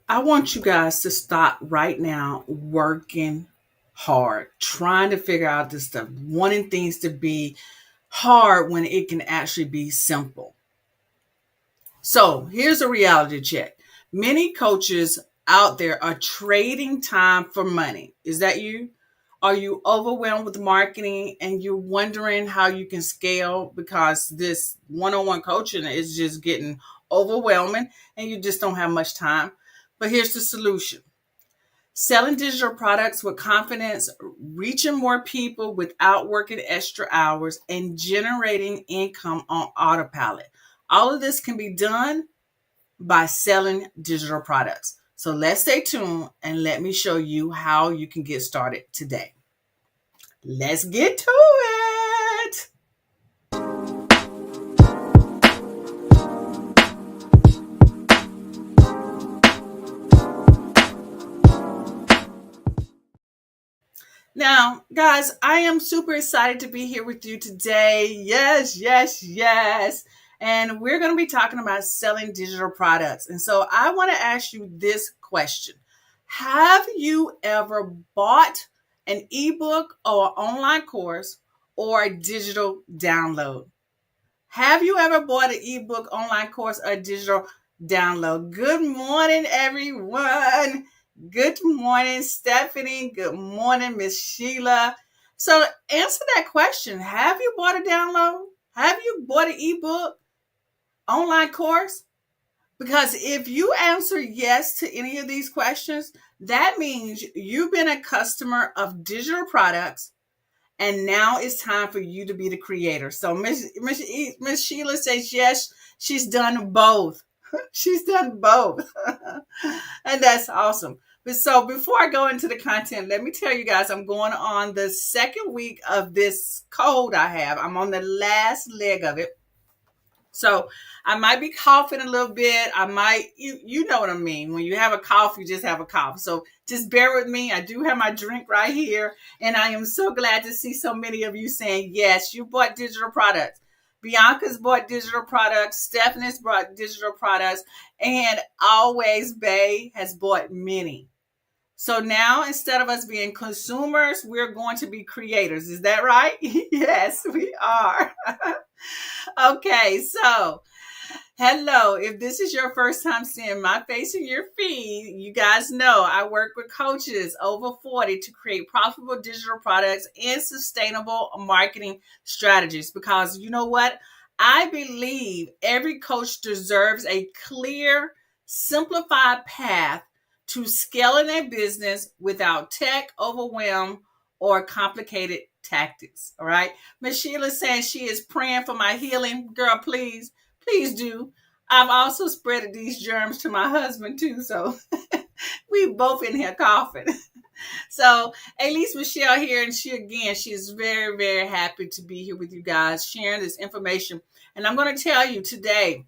I want you guys to stop right now working hard, trying to figure out this stuff, wanting things to be hard when it can actually be simple. So here's a reality check. Many coaches out there are trading time for money. Is that you? Are you overwhelmed with marketing and you're wondering how you can scale because this one on one coaching is just getting overwhelming and you just don't have much time? But here's the solution: selling digital products with confidence, reaching more people without working extra hours, and generating income on autopilot. All of this can be done by selling digital products. So let's stay tuned and let me show you how you can get started today. Let's get to it. Now, guys, I am super excited to be here with you today. Yes, yes, yes. And we're going to be talking about selling digital products. And so I want to ask you this question: have you ever bought an ebook or online course or a digital download? Have you ever bought an ebook, online course, or digital download? Good morning, everyone. Good morning, Stephanie. Good morning, Miss Sheila. So, answer that question. Have you bought a download? Have you bought an ebook, online course? Because if you answer yes to any of these questions, that means you've been a customer of digital products and now it's time for you to be the creator. So Miss Sheila says yes, she's done both. She's done both. And that's awesome. But so before I go into the content, let me tell you guys, I'm going on the second week of this code I have. I'm on the last leg of it. So I might be coughing a little bit. I might, you know what I mean. When you have a cough, you just have a cough. So just bear with me. I do have my drink right here. And I am so glad to see so many of you saying, yes, you bought digital products. Bianca's bought digital products. Stephanie's bought digital products. And Always Bay has bought many. So now instead of us being consumers, we're going to be creators. Is that right? Yes, we are. Okay, so hello. If this is your first time seeing my face in your feed, you guys know I work with coaches over 40 to create profitable digital products and sustainable marketing strategies. Because you know what? I believe every coach deserves a clear, simplified path to scaling their business without tech overwhelm or complicated tactics. All right. Miss Sheila saying she is praying for my healing. Girl, please, please do. I've also spread these germs to my husband too. So we both in here coughing. So Elise Michelle here, and she's very, very happy to be here with you guys, sharing this information. And I'm going to tell you today,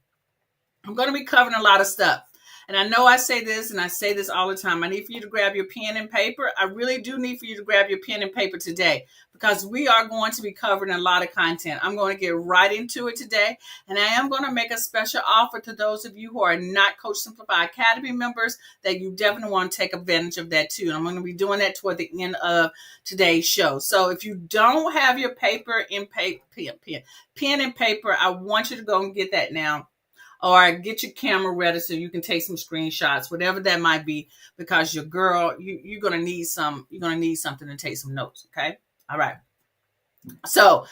I'm going to be covering a lot of stuff. And I know I say this and I say this all the time. I need for you to grab your pen and paper. I really do need for you to grab your pen and paper today because we are going to be covering a lot of content. I'm going to get right into it today. And I am going to make a special offer to those of you who are not Coach Simplify Academy members that you definitely want to take advantage of that too. And I'm going to be doing that toward the end of today's show. So if you don't have your paper and pen and paper, I want you to go and get that now, or get your camera ready so you can take some screenshots, whatever that might be, because your girl, you're gonna need something to take some notes. Okay. All right. So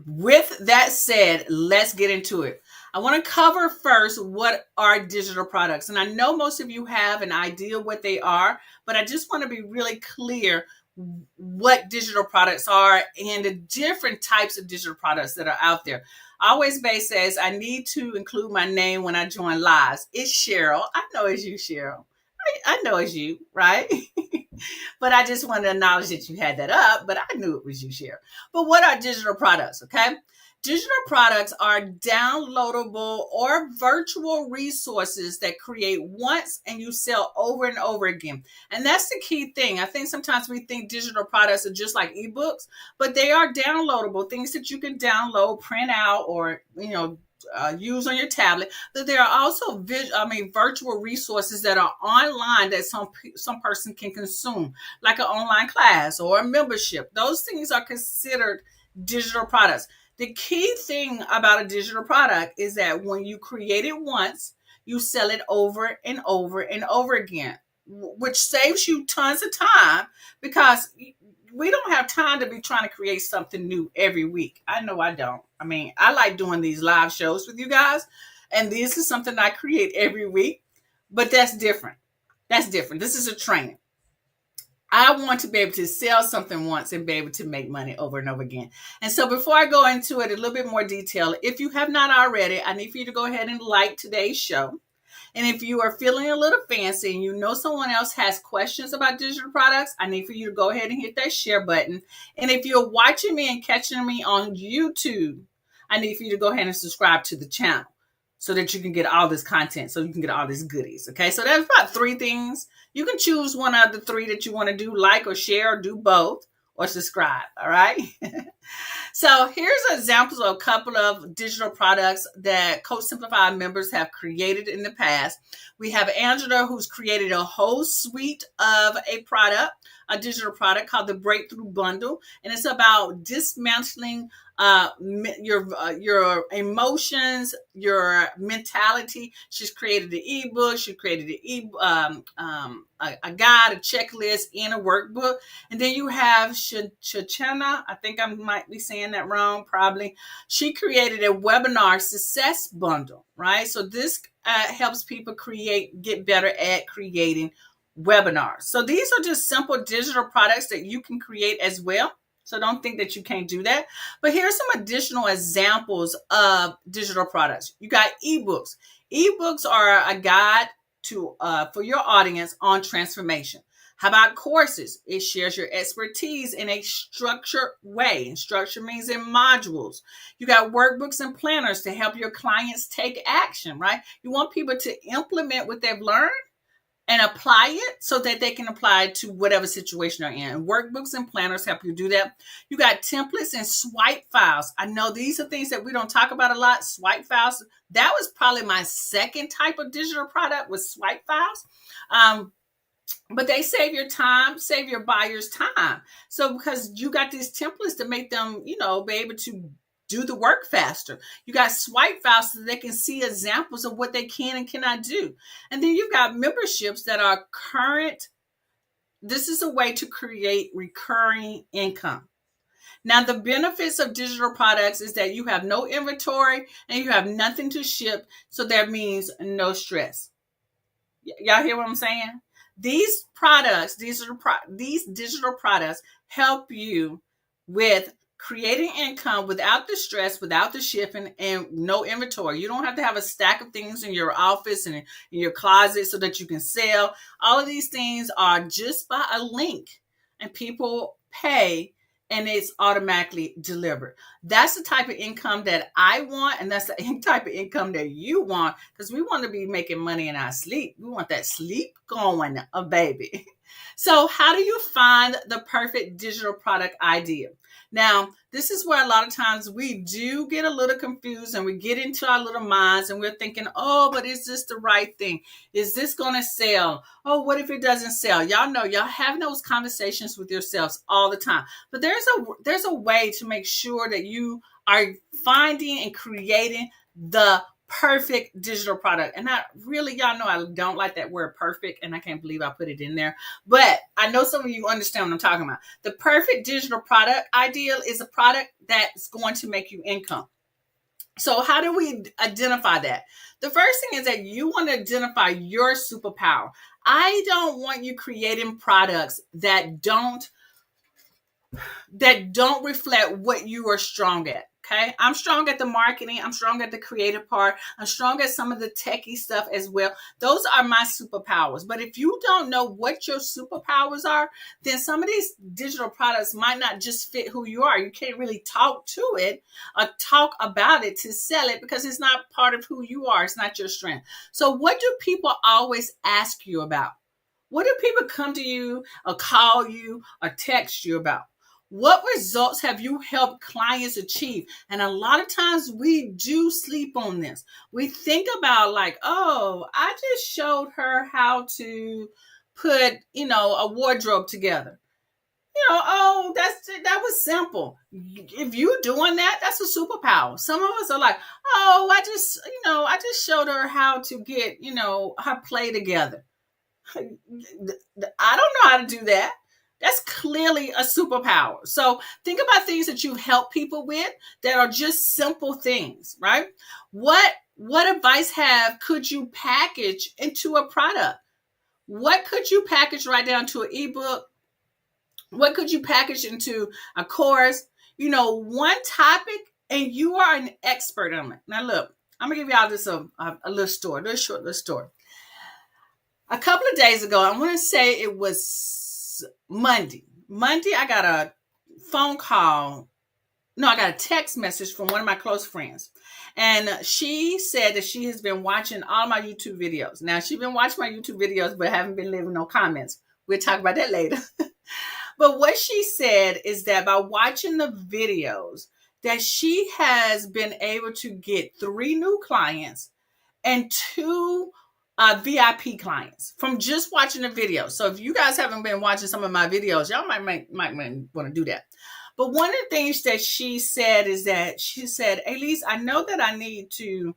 with that said, let's get into it. I want to cover first what are digital products. And I know most of you have an idea what they are, but I just want to be really clear what digital products are and the different types of digital products that are out there. Always Bay says, I need to include my name when I join lives. It's Cheryl. I know it's you, Cheryl. I know it's you, right? But I just wanted to acknowledge that you had that up, but I knew it was you, Cheryl. But what are digital products? Okay. Digital products are downloadable or virtual resources that create once and you sell over and over again. And that's the key thing. I think sometimes we think digital products are just like ebooks, but they are downloadable, things that you can download, print out, or use on your tablet. That there are also virtual resources that are online that some person can consume, like an online class or a membership. Those things are considered digital products. The key thing about a digital product is that when you create it once, you sell it over and over and over again, which saves you tons of time because we don't have time to be trying to create something new every week. I know I don't. I mean, I like doing these live shows with you guys, and this is something I create every week, but that's different. That's different. This is a training. I want to be able to sell something once and be able to make money over and over again. And so before I go into it a little bit more detail, if you have not already, I need for you to go ahead and like today's show. And if you are feeling a little fancy and you know someone else has questions about digital products, I need for you to go ahead and hit that share button. And if you're watching me and catching me on YouTube, I need for you to go ahead and subscribe to the channel so that you can get all this content, so you can get all these goodies. Okay, so that's about 3 things. You can choose one of the 3 that you want to do, like or share or do both or subscribe. All right. So here's examples of a couple of digital products that Coach Simplified members have created in the past. We have Angela, who's created a whole suite of a digital product called the Breakthrough Bundle. And it's about dismantling your emotions, your mentality. She's created an ebook. She created a guide, a checklist, and a workbook. And then you have Shachana. I think I might be saying that wrong, probably. She created a webinar success bundle, right? So this helps people get better at creating webinars. So these are just simple digital products that you can create as well. So don't think that you can't do that. But here's some additional examples of digital products. You got ebooks. Ebooks are a guide for your audience on transformation. How about courses? It shares your expertise in a structured way. And structure means in modules. You got workbooks and planners to help your clients take action, right? You want people to implement what they've learned and apply it so that they can apply it to whatever situation they're in. And workbooks and planners help you do that. You got templates and swipe files. I know these are things that we don't talk about a lot. Swipe files. That was probably my second type of digital product with swipe files. But they save your time, save your buyers time. So because you got these templates to make them, be able to do the work faster. You got swipe files so they can see examples of what they can and cannot do. And then you've got memberships that are current. This is a way to create recurring income. Now, the benefits of digital products is that you have no inventory and you have nothing to ship. So that means no stress. Y'all hear what I'm saying? These digital products help you with creating income without the stress, without the shipping, and no inventory. You don't have to have a stack of things in your office and in your closet so that you can sell. All of these things are just by a link, and people pay and it's automatically delivered. That's the type of income that I want, and that's the type of income that you want, because we want to be making money in our sleep. We want that sleep going, baby. So how do you find the perfect digital product idea? Now, this is where a lot of times we do get a little confused and we get into our little minds and we're thinking, oh, but is this the right thing? Is this going to sell? Oh, what if it doesn't sell? Y'all know, y'all have those conversations with yourselves all the time. But there's a way to make sure that you are finding and creating the perfect digital product. And y'all know I don't like that word perfect, and I can't believe I put it in there, but I know some of you understand what I'm talking about. The perfect digital product ideal is a product that's going to make you income. So how do we identify that? The first thing is that you want to identify your superpower. I don't want you creating products that don't reflect what you are strong at. Okay. I'm strong at the marketing. I'm strong at the creative part. I'm strong at some of the techie stuff as well. Those are my superpowers. But if you don't know what your superpowers are, then some of these digital products might not just fit who you are. You can't really talk to it or talk about it to sell it because it's not part of who you are. It's not your strength. So what do people always ask you about? What do people come to you or call you or text you about? What results have you helped clients achieve? And a lot of times we do sleep on this. We think about like, oh, I just showed her how to put, a wardrobe together. Oh, that was simple. If you doing that, that's a superpower. Some of us are like, oh, I just showed her how to get, her play together. I don't know how to do that. That's clearly a superpower. So think about things that you help people with that are just simple things, right? What advice could you package into a product? What could you package right down to an ebook? What could you package into a course? One topic, and you are an expert on it. Now, look, I'm gonna give y'all this a little story, a short little story. A couple of days ago, I want to say it was Monday. I got a phone call. No, I got a text message from one of my close friends. And she said that she has been watching all my YouTube videos. Now, she's been watching my YouTube videos, but haven't been leaving no comments. We'll talk about that later. But what she said is that by watching the videos, that she has been able to get 3 new clients and 2 VIP clients from just watching the video. So if you guys haven't been watching some of my videos, y'all might want to do that. But one of the things that she said is that she said, Elise, I know that I need to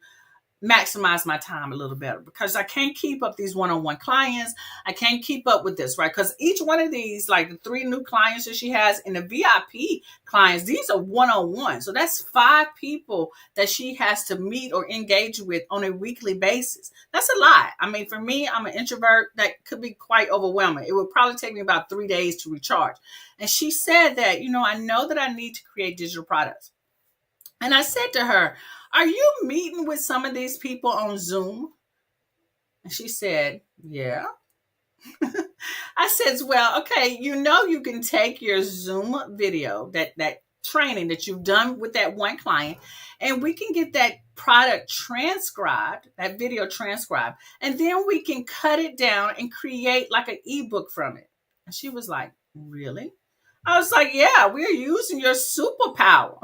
maximize my time a little better because I can't keep up these one-on-one clients. I can't keep up with this, right? Because each one of these, like the 3 new clients that she has and the VIP clients, these are one-on-one. So that's 5 people that she has to meet or engage with on a weekly basis. That's a lot. I mean, for me, I'm an introvert. That could be quite overwhelming. It would probably take me about 3 days to recharge. And she said that, I know that I need to create digital products. And I said to her, are you meeting with some of these people on Zoom? And she said, yeah. I said, well, okay, you can take your Zoom video, that training that you've done with that one client, and we can get that product transcribed, that video transcribed, and then we can cut it down and create like an ebook from it. And she was like, really? I was like, yeah, we're using your superpower.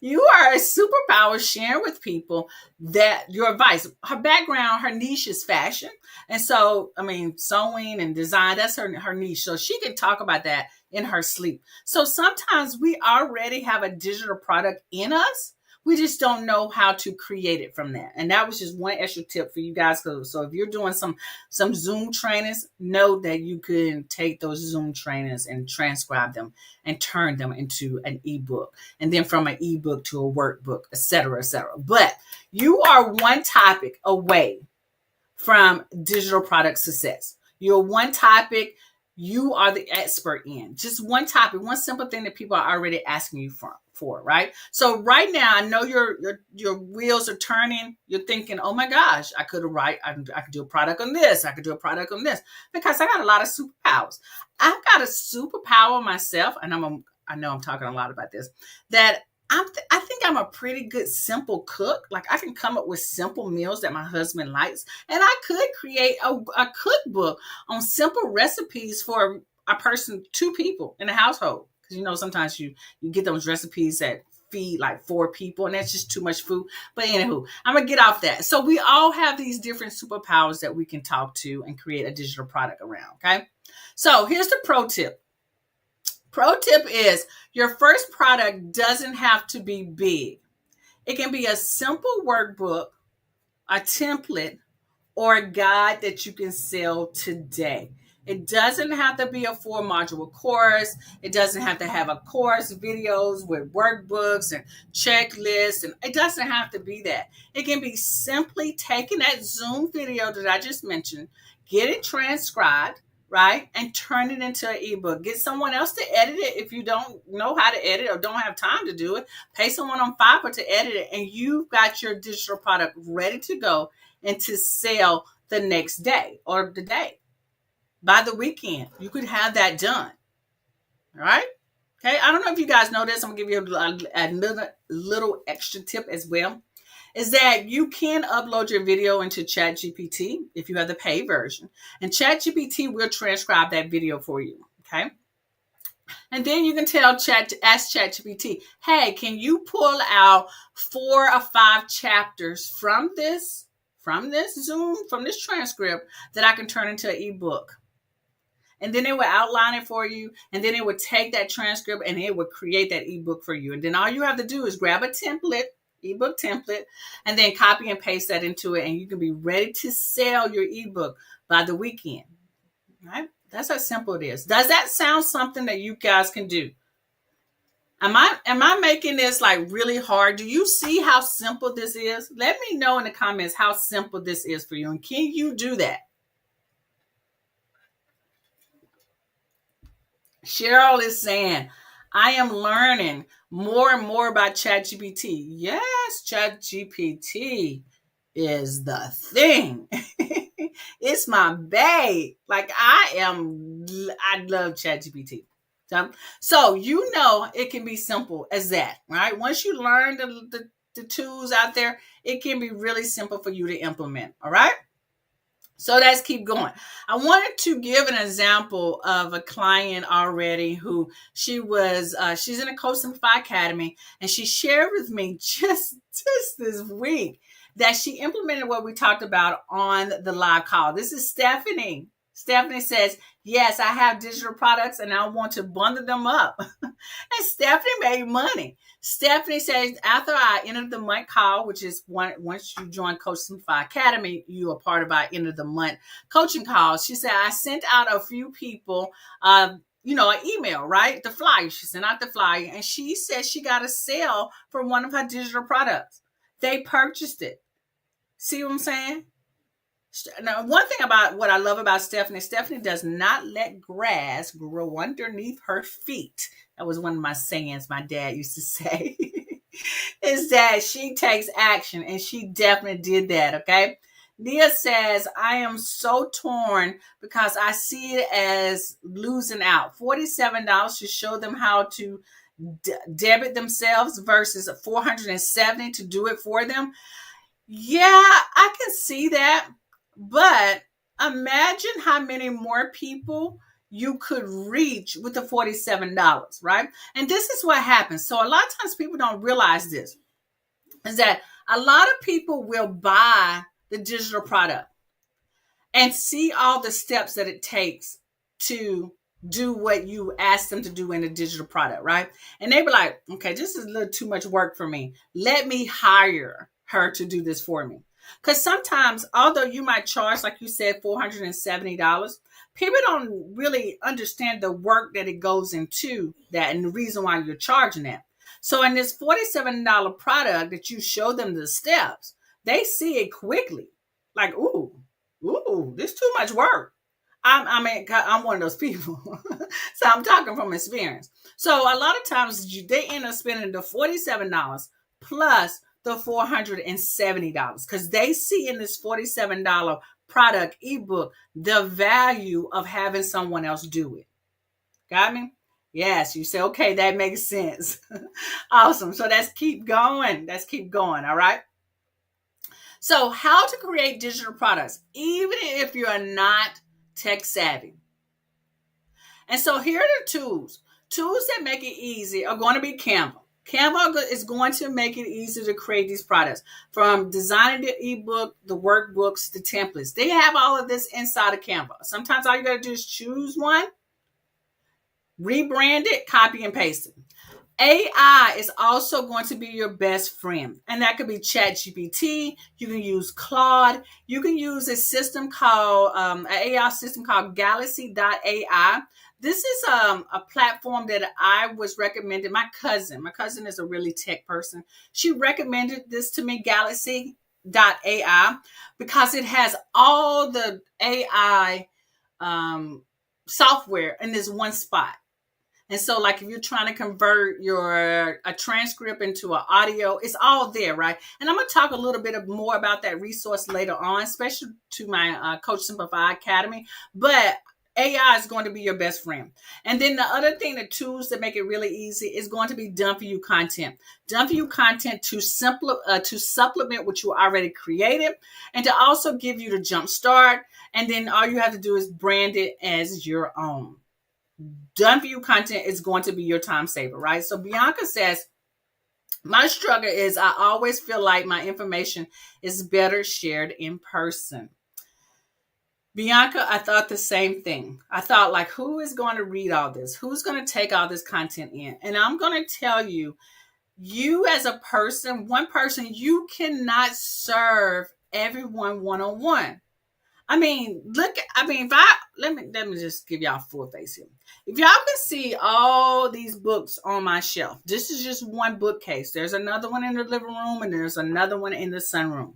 You are a superpower sharing with people that your advice. Her background, her niche is fashion. And so, sewing and design, that's her niche. So she can talk about that in her sleep. So sometimes we already have a digital product in us. We just don't know how to create it from that. And that was just one extra tip for you guys. So if you're doing some Zoom trainings, know that you can take those Zoom trainings and transcribe them and turn them into an ebook. And then from an ebook to a workbook, et cetera, et cetera. But you are one topic away from digital product success. You're one topic you are the expert in. Just one topic, one simple thing that people are already asking you for, right? So right now, I know your wheels are turning. You're thinking, oh my gosh, I could do a product on this. I could do a product on this because I got a lot of superpowers. I've got a superpower myself, and I know I'm talking a lot about this, that I think I'm a pretty good simple cook. Like I can come up with simple meals that my husband likes. And I could create a cookbook on simple recipes for a person, 2 people in a household. Because sometimes you get those recipes that feed like 4 people and that's just too much food. But anywho, I'm going to get off that. So we all have these different superpowers that we can talk to and create a digital product around. Okay. So here's the pro tip. Pro tip is your first product doesn't have to be big. It can be a simple workbook, a template, or a guide that you can sell today. It doesn't have to be a 4-module course. It doesn't have to have a course, videos with workbooks and checklists. And it doesn't have to be that. It can be simply taking that Zoom video that I just mentioned, get it transcribed, right? And turn it into an ebook. Get someone else to edit it. If you don't know how to edit or don't have time to do it, pay someone on Fiverr to edit it. And you've got your digital product ready to go and to sell the next day or the day. By the weekend, you could have that done. All right? Okay. I don't know if you guys know this. I'm going to give you a little extra tip as well. Is that you can upload your video into ChatGPT if you have the paid version. And ChatGPT will transcribe that video for you, okay? And then you can ask ChatGPT, hey, can you pull out 4 or 5 chapters from this Zoom, from this transcript that I can turn into an ebook? And then it would outline it for you. And then it would take that transcript and it would create that ebook for you. And then all you have to do is grab a ebook template, and then copy and paste that into it. And you can be ready to sell your ebook by the weekend. Right? That's how simple it is. Does that sound something that you guys can do? Am I making this like really hard? Do you see how simple this is? Let me know in the comments how simple this is for you. And can you do that? Cheryl is saying, I am learning more and more about ChatGPT. Yes, ChatGPT is the thing. It's my babe. Like I love ChatGPT. So you know it can be simple as that, right? Once you learn the tools out there, it can be really simple for you to implement. All right. So let's keep going. I wanted to give an example of a client already who she's in a Coach Simplify Academy, and she shared with me just this week that she implemented what we talked about on the live call. This is Stephanie. Stephanie says, yes, I have digital products and I want to bundle them up. And Stephanie made money. Stephanie says, after I entered the month call, which is once you join Coach Simplify Academy, you are part of our end of the month coaching calls. She said, I sent out a few people, an email, right? The flyer. She sent out the flyer, and she said she got a sale for one of her digital products. They purchased it. See what I'm saying? Now, one thing about what I love about Stephanie does not let grass grow underneath her feet. That was one of my sayings my dad used to say, is that she takes action, and she definitely did that, okay? Nia says, I am so torn because I see it as losing out. $47 to show them how to debit themselves versus $470 to do it for them. Yeah, I can see that. But imagine how many more people you could reach with the $47, right? And this is what happens. So a lot of times people don't realize this, is that a lot of people will buy the digital product and see all the steps that it takes to do what you ask them to do in a digital product, right? And they be like, okay, this is a little too much work for me. Let me hire her to do this for me. Because sometimes, although you might charge, like you said, $470, people don't really understand the work that it goes into that and the reason why you're charging that. So in this $47 product that you show them the steps, they see it quickly. Like, ooh, this is too much work. I'm one of those people. So I'm talking from experience. So a lot of times they end up spending the $47 plus the $470 because they see in this $47 product ebook the value of having someone else do it. Got me? Yes, you say, okay, that makes sense. Awesome. So let's keep going. All right. So how to create digital products, even if you're not tech savvy. And so here are the tools. Tools that make it easy are going to be Canva. Canva is going to make it easy to create these products, from designing the ebook, the workbooks, the templates. They have all of this inside of Canva. Sometimes all you got to do is choose one, rebrand it, copy and paste it. AI is also going to be your best friend, and that could be ChatGPT. You can use Claude. You can use a system called an AI system called Galaxy.ai. This is a platform that I was recommended. My cousin is a really tech person. She recommended this to me, Galaxy.ai, because it has all the AI software in this one spot. And so, like, if you're trying to convert a transcript into an audio, it's all there, right? And I'm going to talk a little bit more about that resource later on, especially to my Coach Simplify Academy. But AI is going to be your best friend. And then the other thing, the tools that make it really easy, is going to be Done For You content. Done For You content to supplement what you already created, and to also give you the jump start. And then all you have to do is brand it as your own. done for you content is going to be your time saver, right? So Bianca says, my struggle is I always feel like my information is better shared in person. Bianca, I thought the same thing. I thought, like, who is going to read all this? Who's going to take all this content in? And I'm going to tell you, you as a person, one person, you cannot serve everyone one-on-one. I mean, if I let me just give y'all full face here. If y'all can see all these books on my shelf, this is just one bookcase. There's another one in the living room and there's another one in the sunroom.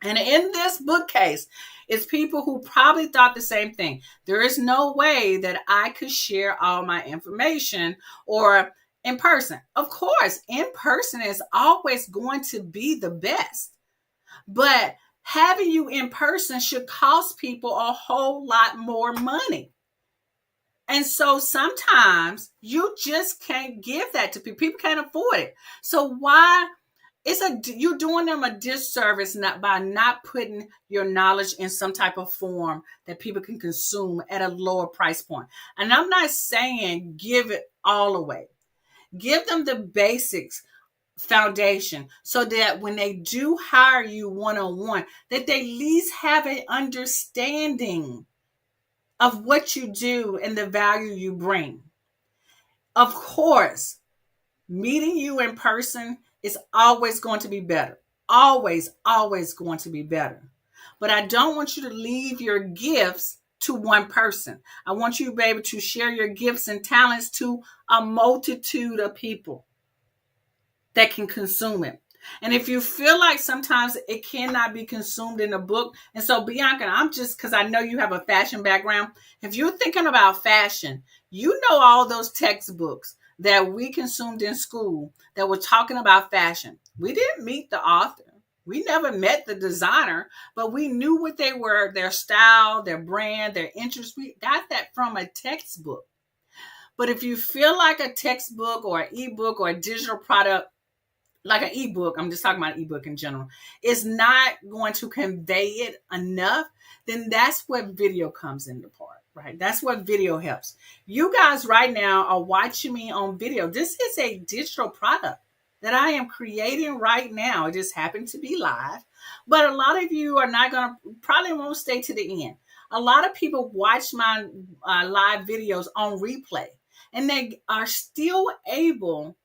And in this bookcase is people who probably thought the same thing. There is no way that I could share all my information or in person. Of course, in person is always going to be the best. But having you in person should cost people a whole lot more money. And so sometimes you just can't give that to people. People can't afford it. So why? You're doing them a disservice by not putting your knowledge in some type of form that people can consume at a lower price point. And I'm not saying give it all away. Give them the basics foundation so that when they do hire you one-on-one, that they at least have an understanding of what you do and the value you bring. Of course, meeting you in person is always going to be better. Always going to be better. But I don't want you to leave your gifts to one person. I want you to be able to share your gifts and talents to a multitude of people that can consume it. And if you feel like sometimes it cannot be consumed in a book, and so Bianca, because I know you have a fashion background, if you're thinking about fashion, you know all those textbooks that we consumed in school that were talking about fashion. We didn't meet the author. We never met the designer, but we knew what they were, their style, their brand, their interests. We got that from a textbook. But if you feel like a textbook or an ebook or a digital product, like an ebook, I'm just talking about an ebook in general, is not going to convey it enough, then that's what video comes into part, right? That's what video helps. You guys right now are watching me on video. This is a digital product that I am creating right now. It just happened to be live, but a lot of you are not going to, probably won't stay to the end. A lot of people watch my live videos on replay, and they are still able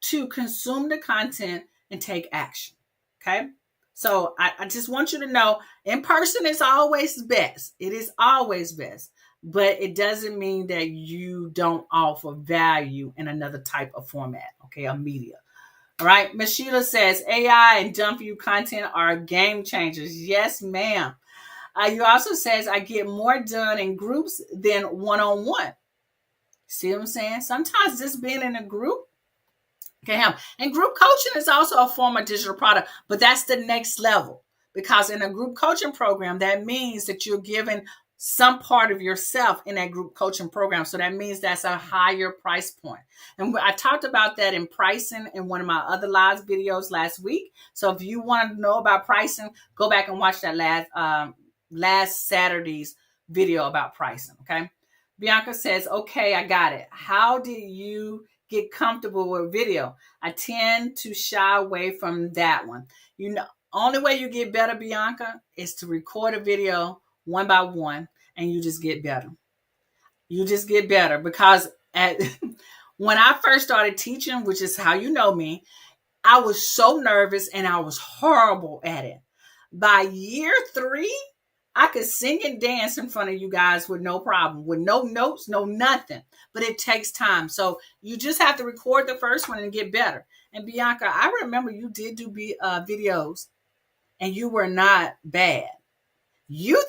to consume the content and take action. Okay. So I just want you to know, in person is always best. It is always best, but it doesn't mean that you don't offer value in another type of format. Okay. A media. All right. Ms. Sheila says AI and done for you content are game changers. Yes, ma'am. You also says I get more done in groups than one-on-one. See what I'm saying? Sometimes just being in a group can help. And group coaching is also a form of digital product, but that's the next level, because in a group coaching program, that means that you're giving some part of yourself in that group coaching program. So that means that's a higher price point. And I talked about that in pricing in one of my other live videos last week. So if you want to know about pricing, go back and watch that last Saturday's video about pricing. Okay. Bianca says, okay, I got it. How did you get comfortable with video? I tend to shy away from that one. You know, only way you get better, Bianca, is to record a video one by one, and you just get better. You just get better, because when I first started teaching, which is how you know me, I was so nervous and I was horrible at it. By year 3, I could sing and dance in front of you guys with no problem, with no notes, no nothing. But it takes time. So you just have to record the first one and get better. And Bianca, I remember you did do videos, and you were not bad.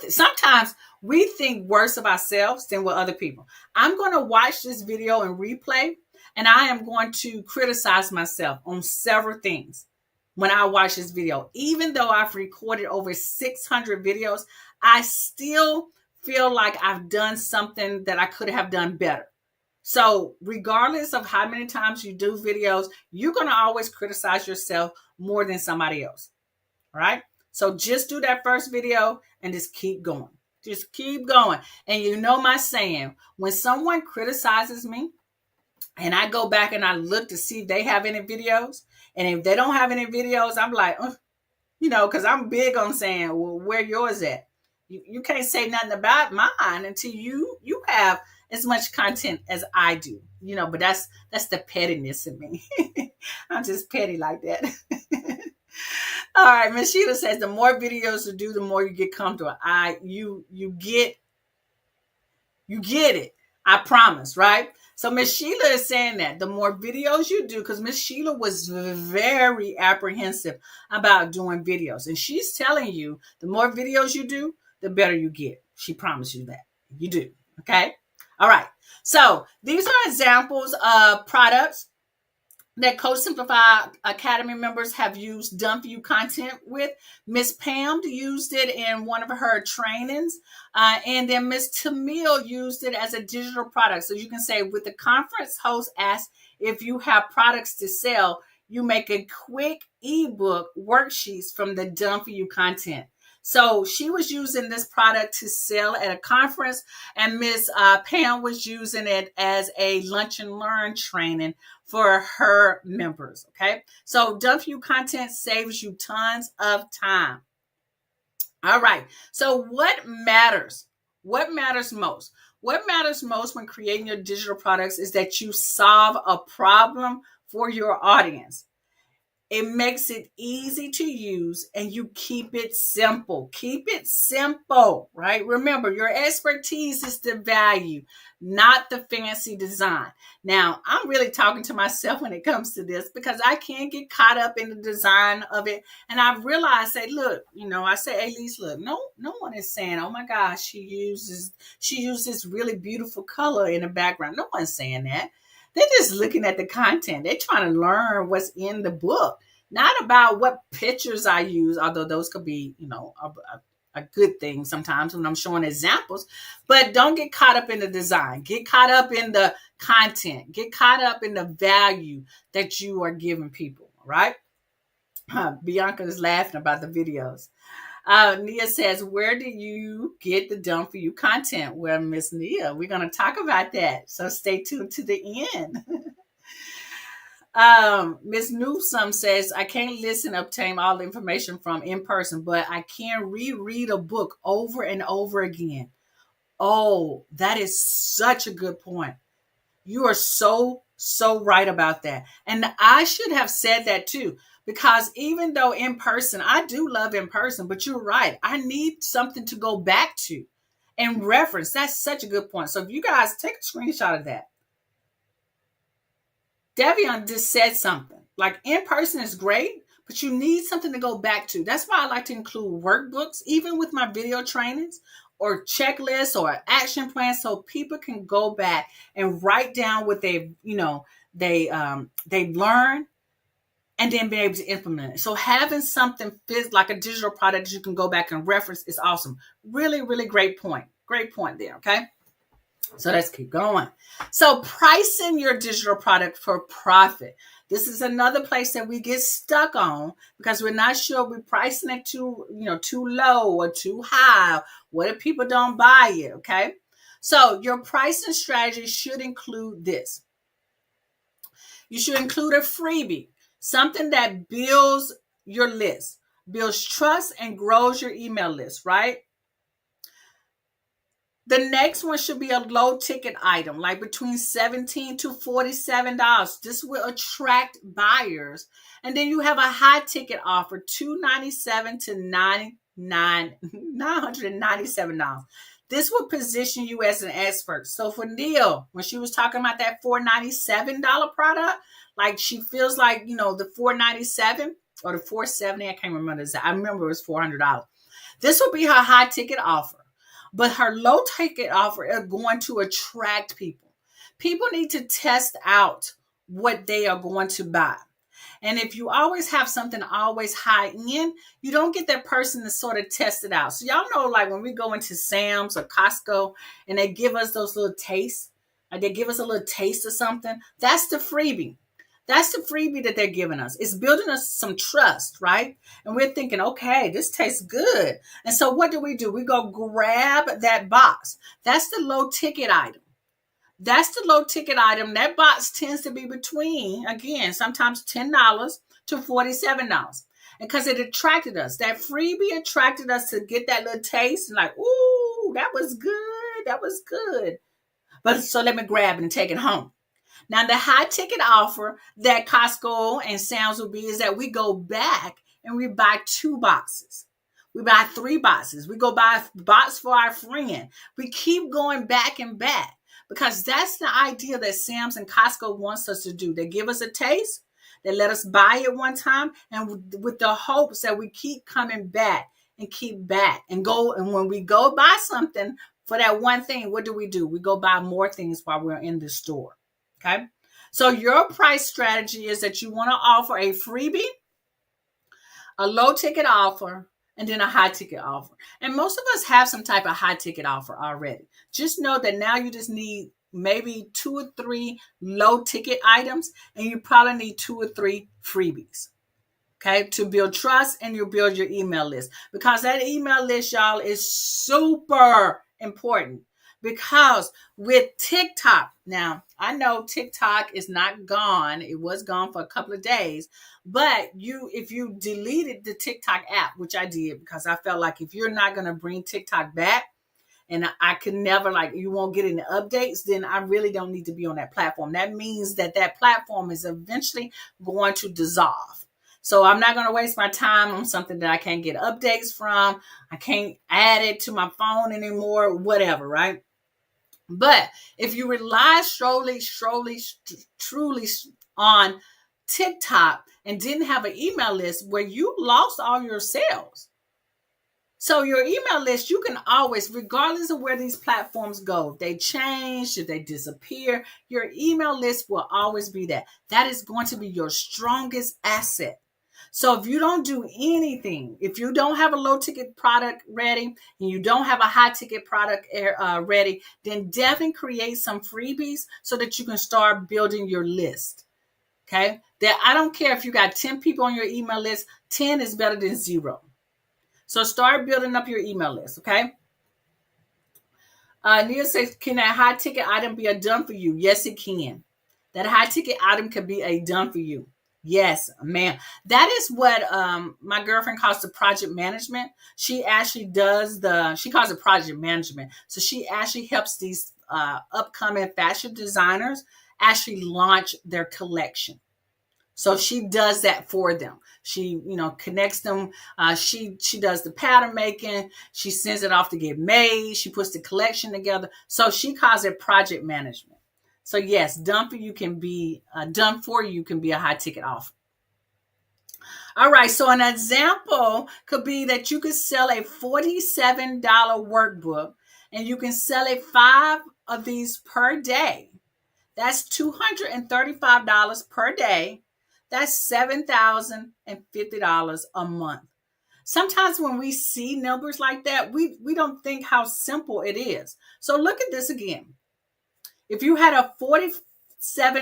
Sometimes we think worse of ourselves than with other people. I'm going to watch this video and replay, and I am going to criticize myself on several things when I watch this video. Even though I've recorded over 600 videos, I still feel like I've done something that I could have done better. So regardless of how many times you do videos, you're going to always criticize yourself more than somebody else. All right. So just do that first video and just keep going. Just keep going. And you know my saying, when someone criticizes me and I go back and I look to see if they have any videos, and if they don't have any videos, I'm like, because I'm big on saying, well, where yours at? You can't say nothing about mine until you have as much content as I do, but that's the pettiness in me. I'm just petty like that. All right, Miss Sheila says the more videos you do, the more you get comfortable. You get it. I promise, right? So Miss Sheila is saying that the more videos you do, because Miss Sheila was very apprehensive about doing videos. And she's telling you the more videos you do, the better you get. She promised you that. You do. Okay? All right. So these are examples of products that Coach Simplify Academy members have used Done For You content with. Miss Pam used it in one of her trainings. And then Miss Tamil used it as a digital product. So you can say, with the conference host asked if you have products to sell, you make a quick ebook worksheets from the Done For You content. So she was using this product to sell at a conference, and Miss Pam was using it as a lunch and learn training for her members. Okay. So Done For You content saves you tons of time. All right. So what matters? What matters most? What matters most when creating your digital products is that you solve a problem for your audience. It makes it easy to use, and you keep it simple. Keep it simple, right? Remember, your expertise is the value, not the fancy design. Now, I'm really talking to myself when it comes to this, because I can get caught up in the design of it. And I've realized, say, look, I say, Elise, look, no one is saying, oh my gosh, she uses this really beautiful color in the background. No one's saying that. They're just looking at the content. They're trying to learn what's in the book, not about what pictures I use, although those could be, a good thing sometimes when I'm showing examples. But don't get caught up in the design. Get caught up in the content. Get caught up in the value that you are giving people, right? Bianca is laughing about the videos. Nia says, where do you get the Done For You content? Well, Miss Nia, we're going to talk about that. So stay tuned to the end. Miss Newsome says, I can't listen, obtain all the information from in person, but I can reread a book over and over again. Oh, that is such a good point. You are so right about that. And I should have said that too, because even though in person, I do love in person, but you're right. I need something to go back to and reference. That's such a good point. So if you guys take a screenshot of that. Devion just said something like in person is great, but you need something to go back to. That's why I like to include workbooks, even with my video trainings, or checklists or action plans, so people can go back and write down what they learn and then be able to implement it. So having something like a digital product that you can go back and reference is awesome. Really, really great point. Great point there. Okay. So let's keep going. So pricing your digital product for profit. This is another place that we get stuck on because we're not sure we're pricing it too low or too high. What if people don't buy it? Okay. So your pricing strategy should include this. You should include a freebie, something that builds your list, builds trust and grows your email list, right? The next one should be a low ticket item, like between $17 to $47. This will attract buyers. And then you have a high ticket offer, $297 to $997. This will position you as an expert. So for Neil, when she was talking about that $497 product, like she feels like, the $497 or the $470, I can't remember exactly. I remember it was $400. This will be her high ticket offer. But her low ticket offer is going to attract people. People need to test out what they are going to buy. And if you always have something always high end, you don't get that person to sort of test it out. So y'all know, like when we go into Sam's or Costco and they give us those little tastes, like they give us a little taste of something, that's the freebie. That's the freebie that they're giving us. It's building us some trust, right? And we're thinking, okay, this tastes good. And so what do? We go grab that box. That's the low ticket item. That's the low ticket item. That box tends to be between, again, sometimes $10 to $47. And because it attracted us, that freebie attracted us to get that little taste and like, ooh, that was good. That was good. But so let me grab it and take it home. Now, the high ticket offer that Costco and Sam's will be is that we go back and we buy 2 boxes. We buy 3 boxes. We go buy a box for our friend. We keep going back and back because that's the idea that Sam's and Costco wants us to do. They give us a taste. They let us buy it one time and with the hopes that we keep coming back and keep back and go. And when we go buy something for that one thing, what do? We go buy more things while we're in the store. Okay. So your price strategy is that you want to offer a freebie, a low ticket offer, and then a high ticket offer. And most of us have some type of high ticket offer already. Just know that now you just need maybe 2 or 3 low ticket items, and you probably need 2 or 3 freebies. Okay, to build trust and you build your email list because that email list, y'all, is super important. Because with TikTok, now I know TikTok is not gone. It was gone for a couple of days, but if you deleted the TikTok app, which I did because I felt like if you're not going to bring TikTok back, and I could never, like, you won't get any updates, then I really don't need to be on that platform. That means that platform is eventually going to dissolve. So I'm not going to waste my time on something that I can't get updates from. I can't add it to my phone anymore, whatever, right? But if you rely truly on TikTok and didn't have an email list where you lost all your sales. So your email list, you can always, regardless of where these platforms go, if they change, if they disappear, your email list will always be that. That is going to be your strongest asset. So if you don't do anything, if you don't have a low ticket product ready and you don't have a high ticket product ready, then definitely create some freebies so that you can start building your list. Okay. That I don't care if you got 10 people on your email list, 10 is better than 0. So start building up your email list. Okay. Neil says, can that high ticket item be a done for you? Yes, it can. That high ticket item can be a done for you. Yes, ma'am. That is what my girlfriend calls the project management. She actually she calls it project management. So she actually helps these upcoming fashion designers actually launch their collection. So she does that for them. She, connects them. She does the pattern making. She sends it off to get made. She puts the collection together. So she calls it project management. So yes, done for you can be a high ticket offer. All right. So an example could be that you could sell a $47 workbook and you can sell 5 of these per day. That's $235 per day. That's $7,050 a month. Sometimes when we see numbers like that, we don't think how simple it is. So look at this again. If you had a $47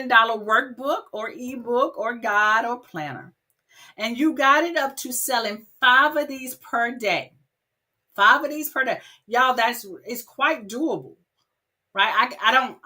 workbook or ebook or guide or planner, and you got it up to selling 5 of these per day, y'all, it's quite doable. Right?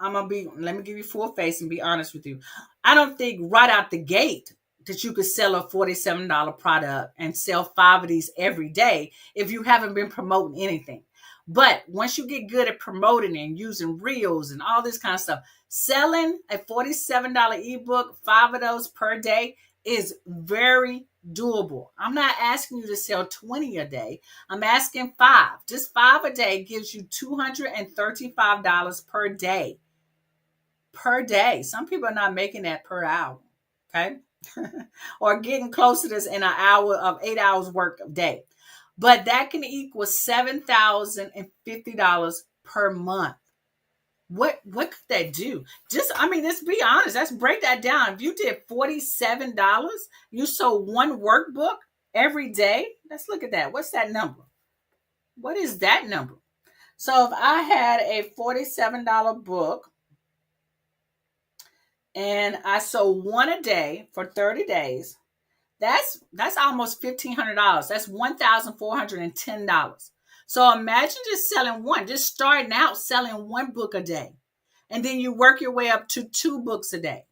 Let me give you full face and be honest with you. I don't think right out the gate that you could sell a $47 product and sell 5 of these every day if you haven't been promoting anything. But once you get good at promoting and using reels and all this kind of stuff, selling a $47 ebook, 5 of those per day is very doable. I'm not asking you to sell 20 a day. I'm asking 5. Just 5 a day gives you $235 per day. Per day. Some people are not making that per hour. Okay. Or getting close to this in an hour of 8 hours work a day. But that can equal $7,050 per month. What could that do? Let's be honest. Let's break that down. If you did $47, you sold 1 workbook every day. Let's look at that. What's that number? What is that number? So if I had a $47 book and I sold one a day for 30 days. That's almost $1,500. That's $1,410. So imagine just selling one, just starting out selling one book a day. And then you work your way up to 2 books a day.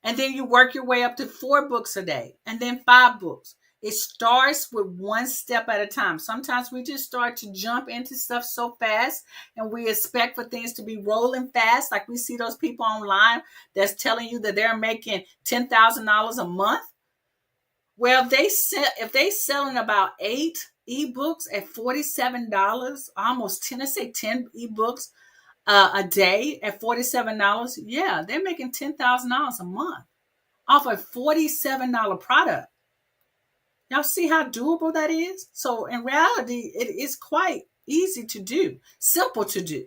And then you work your way up to 4 books a day, and then 5 books. It starts with one step at a time. Sometimes we just start to jump into stuff so fast, and we expect for things to be rolling fast. Like we see those people online that's telling you that they're making $10,000 a month. Well, if they selling about 8 ebooks at $47, almost 10, let's say 10 ebooks a day at $47, yeah, they're making $10,000 a month off a $47 product. Y'all see how doable that is? So in reality, it is quite easy to do, simple to do,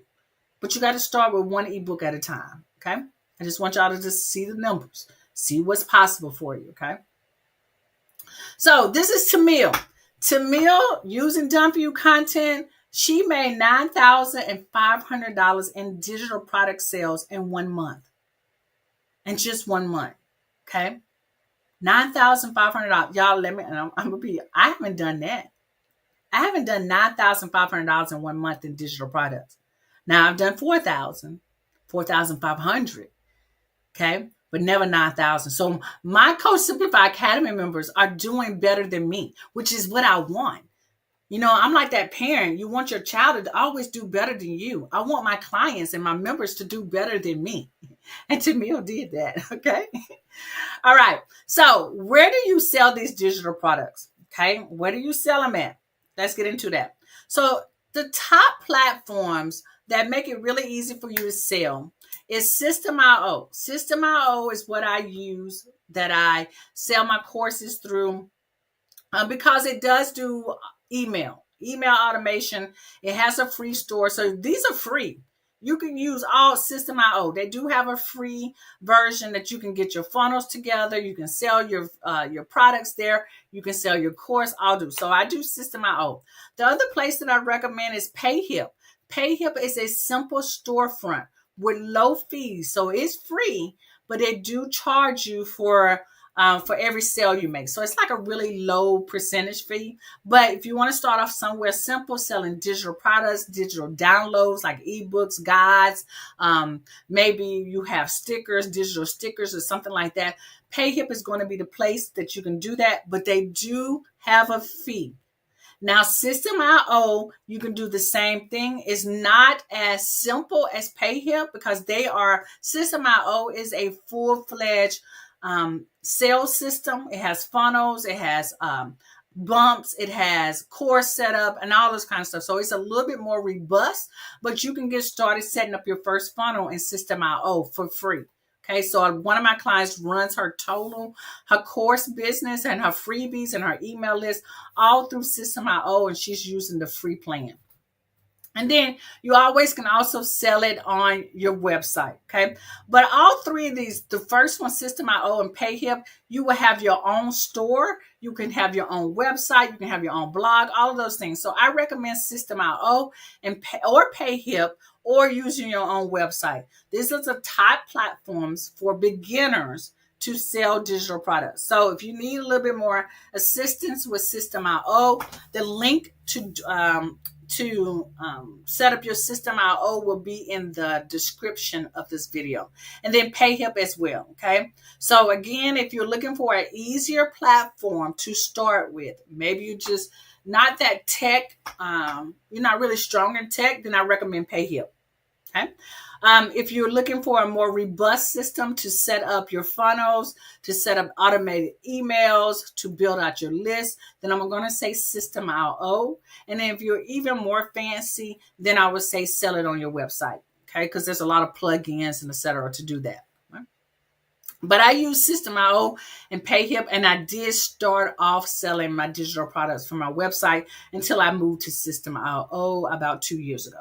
but you got to start with one ebook at a time. Okay. I just want y'all to just see the numbers, see what's possible for you. Okay. So this is Tamil. Tamil, using Done For You content, she made $9,500 in digital product sales in 1 month. In just 1 month. Okay. $9,500. Y'all let me, I'm gonna be, I haven't done that. I haven't done $9,500 in 1 month in digital products. Now I've done 4,500. Okay. But never 9,000. So my Coach Simplify Academy members are doing better than me, which is what I want. You know, I'm like that parent. You want your child to always do better than you. I want my clients and my members to do better than me. And Tamil did that. Okay. All right. So where do you sell these digital products? Okay. Where do you sell them at? Let's get into that. So the top platforms that make it really easy for you to sell is System.io. System.io is what I use, that I sell my courses through, because it does do email automation. It has a free store. So these are free. You can use all System.io. They do have a free version that you can get your funnels together. You can sell your products there. You can sell your course. I'll do. So I do System.io. The other place that I recommend is PayHip. PayHip is a simple storefront with low fees. So it's free, but they do charge you for every sale you make. So it's like a really low percentage fee. But if you want to start off somewhere simple, selling digital products, digital downloads like ebooks, guides, maybe you have stickers, digital stickers or something like that, PayHip is going to be the place that you can do that. But they do have a fee. Now, System.io, you can do the same thing. It's not as simple as PayHip because System.io is a full-fledged sales system. It has funnels, it has bumps, it has course setup and all this kind of stuff. So it's a little bit more robust, but you can get started setting up your first funnel in System.io for free. Okay, so one of my clients runs her course business and her freebies and her email list all through System.io, and she's using the free plan. And then you always can also sell it on your website. Okay. But all three of these, the first one, System.io and PayHip, you will have your own store. You can have your own website. You can have your own blog, all of those things. So I recommend System.io or PayHip, or using your own website. These are the top platforms for beginners to sell digital products. So if you need a little bit more assistance with System.io, the link to set up your System.io will be in the description of this video, and then PayHip as well. Okay. So again, if you're looking for an easier platform to start with, maybe you just not that tech, you're not really strong in tech, then I recommend PayHip. Okay. If you're looking for a more robust system to set up your funnels, to set up automated emails, to build out your list, then I'm going to say System.io. And then if you're even more fancy, then I would say sell it on your website. Okay. Because there's a lot of plugins and etc. to do that. Right? But I use System.io and PayHip, and I did start off selling my digital products from my website until I moved to System.io about 2 years ago.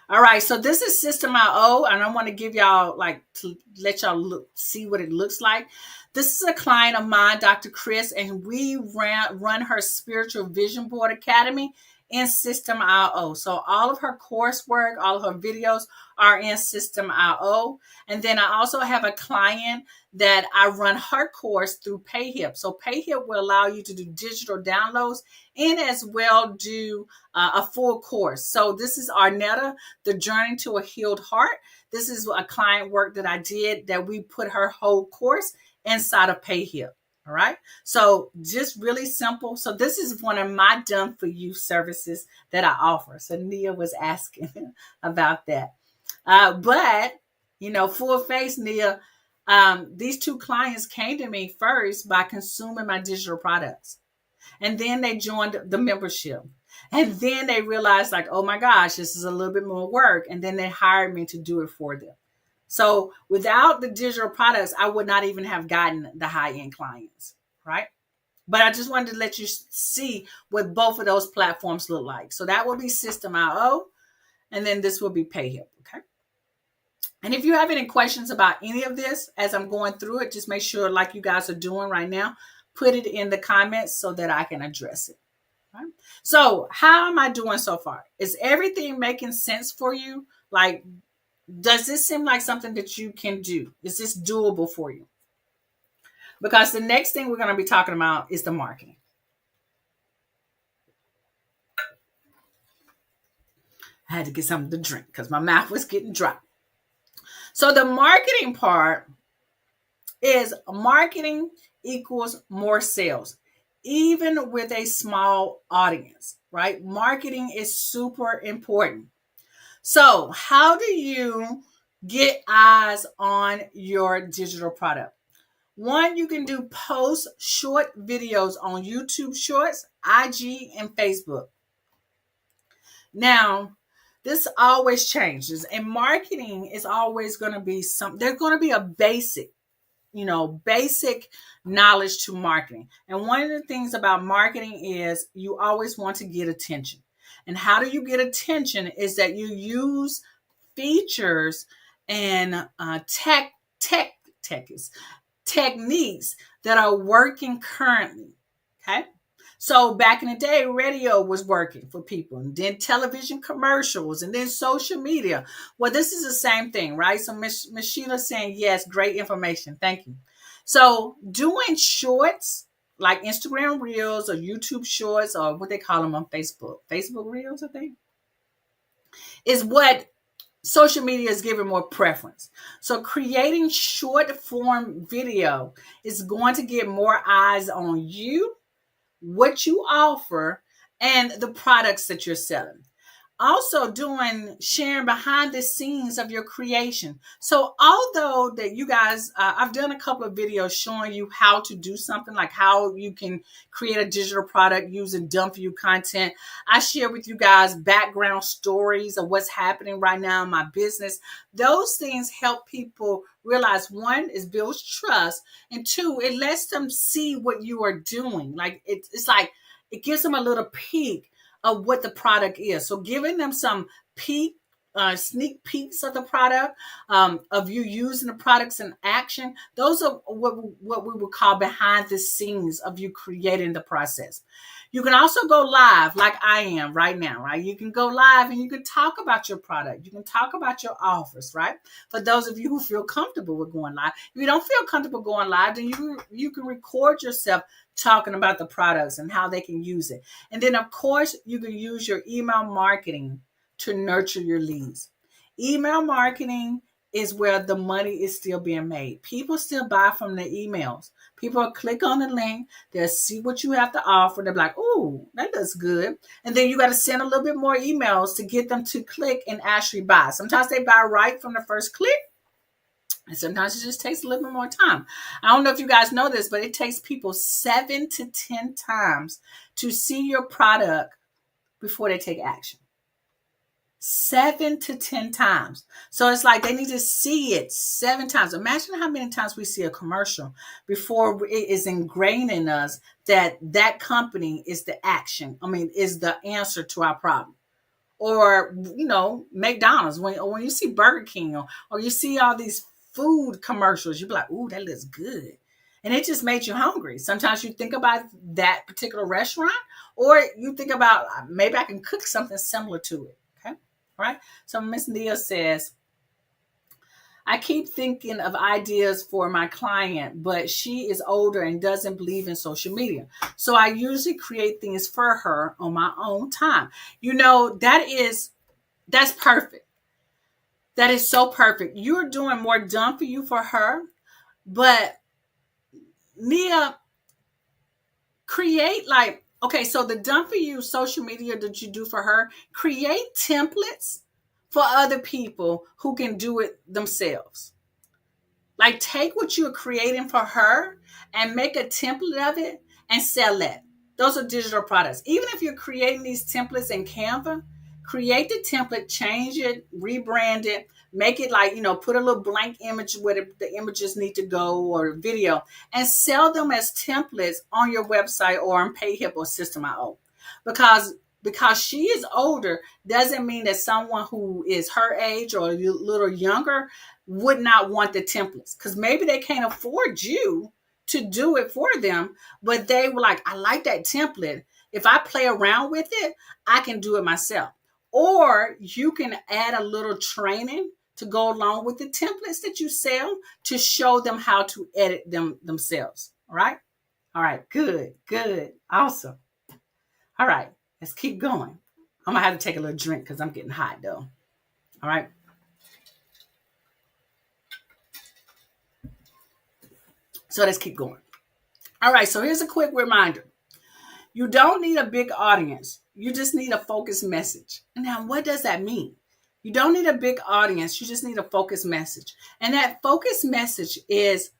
All right, so this is System.io, and I want to give y'all, to let y'all see what it looks like. This is a client of mine, Dr. Chris, and we run her Spiritual Vision Board Academy in System IO. So all of her coursework, all of her videos are in System IO. And then I also have a client that I run her course through PayHip. So PayHip will allow you to do digital downloads and as well do a full course. So this is Arnetta, The Journey to a Healed Heart. This is a client work that I did that we put her whole course inside of PayHip. All right. So just really simple. So this is one of my done for you services that I offer. So Nia was asking about that. But, full face, Nia, these two clients came to me first by consuming my digital products. And then they joined the membership. And then they realized, like, oh my gosh, this is a little bit more work. And then they hired me to do it for them. So without the digital products, I would not even have gotten the high-end clients, right? But I just wanted to let you see what both of those platforms look like. So that will be System IO, and then this will be PayHip, okay? And if you have any questions about any of this as I'm going through it, just make sure, like you guys are doing right now, put it in the comments so that I can address it. Right? So how am I doing so far? Is everything making sense for you? Like, does this seem like something that you can do? Is this doable for you? Because the next thing we're going to be talking about is the marketing. I had to get something to drink because my mouth was getting dry. So the marketing part is marketing equals more sales, even with a small audience, right? Marketing is super important. So how do you get eyes on your digital product? One, you can do post short videos on YouTube Shorts, IG, and Facebook. Now, this always changes, and marketing is always going to be there's going to be a basic knowledge to marketing. And one of the things about marketing is you always want to get attention. And how do you get attention is that you use features and techniques that are working currently. Okay. So back in the day, radio was working for people, and then television commercials, and then social media. Well, this is the same thing, right? So Miss Sheila saying, yes, great information. Thank you. So doing shorts like Instagram Reels or YouTube Shorts or what they call them on Facebook Reels, I think, is what social media is giving more preference. So creating short form video is going to get more eyes on you, what you offer, and the products that you're selling. Also sharing behind the scenes of your creation. So although that you guys, I've done a couple of videos showing you how to do something, like how you can create a digital product using done for you content. I share with you guys background stories of what's happening right now in my business. Those things help people realize, one, it builds trust, and two, it lets them see what you are doing. Like it's like it gives them a little peek of what the product is. So giving them some sneak peeks of the product, of you using the products in action. Those are what we would call behind the scenes of you creating the process. You can also go live like I am right now, right? You can go live and you can talk about your product. You can talk about your offers, right? For those of you who feel comfortable with going live. If you don't feel comfortable going live, then you can record yourself talking about the products and how they can use it. And then, of course, you can use your email marketing to nurture your leads. Email marketing is where the money is still being made. People still buy from the emails. People will click on the link. They'll see what you have to offer. They'll be like, oh, that looks good. And then you got to send a little bit more emails to get them to click and actually buy. Sometimes they buy right from the first click. And sometimes it just takes a little bit more time. I don't know if you guys know this, but it takes people 7 to 10 times to see your product before they take action. 7 to 10 times. So it's like they need to see it 7 times. Imagine how many times we see a commercial before it is ingrained in us that that company is the action. Is the answer to our problem. Or, McDonald's, when you see Burger King or you see all these food commercials, you be like, ooh, that looks good. and it just made you hungry. Sometimes you think about that particular restaurant, or you think about maybe I can cook something similar to it. Okay. All right. So Miss Nia says, I keep thinking of ideas for my client, but she is older and doesn't believe in social media. So I usually create things for her on my own time. That's perfect. That is so perfect. You're doing more done for you for her, but Nia, create like, okay, so the done for you social media that you do for her, create templates for other people who can do it themselves. Like, take what you're creating for her and make a template of it and sell it. Those are digital products. Even if you're creating these templates in Canva, create the template, change it, rebrand it, make it like, put a little blank image where the images need to go, or video, and sell them as templates on your website or on PayHip or System IO. Because she is older doesn't mean that someone who is her age or a little younger would not want the templates, because maybe they can't afford you to do it for them, but they were like, I like that template. If I play around with it, I can do it myself. Or you can add a little training to go along with the templates that you sell to show them how to edit them themselves. All right. All right. Good. Good. Awesome. All right. Let's keep going. I'm going to have to take a little drink because I'm getting hot though. All right. So let's keep going. All right. So here's a quick reminder. You don't need a big audience. You just need a focused message. Now, what does that mean? You don't need a big audience. You just need a focused message. And that focused message is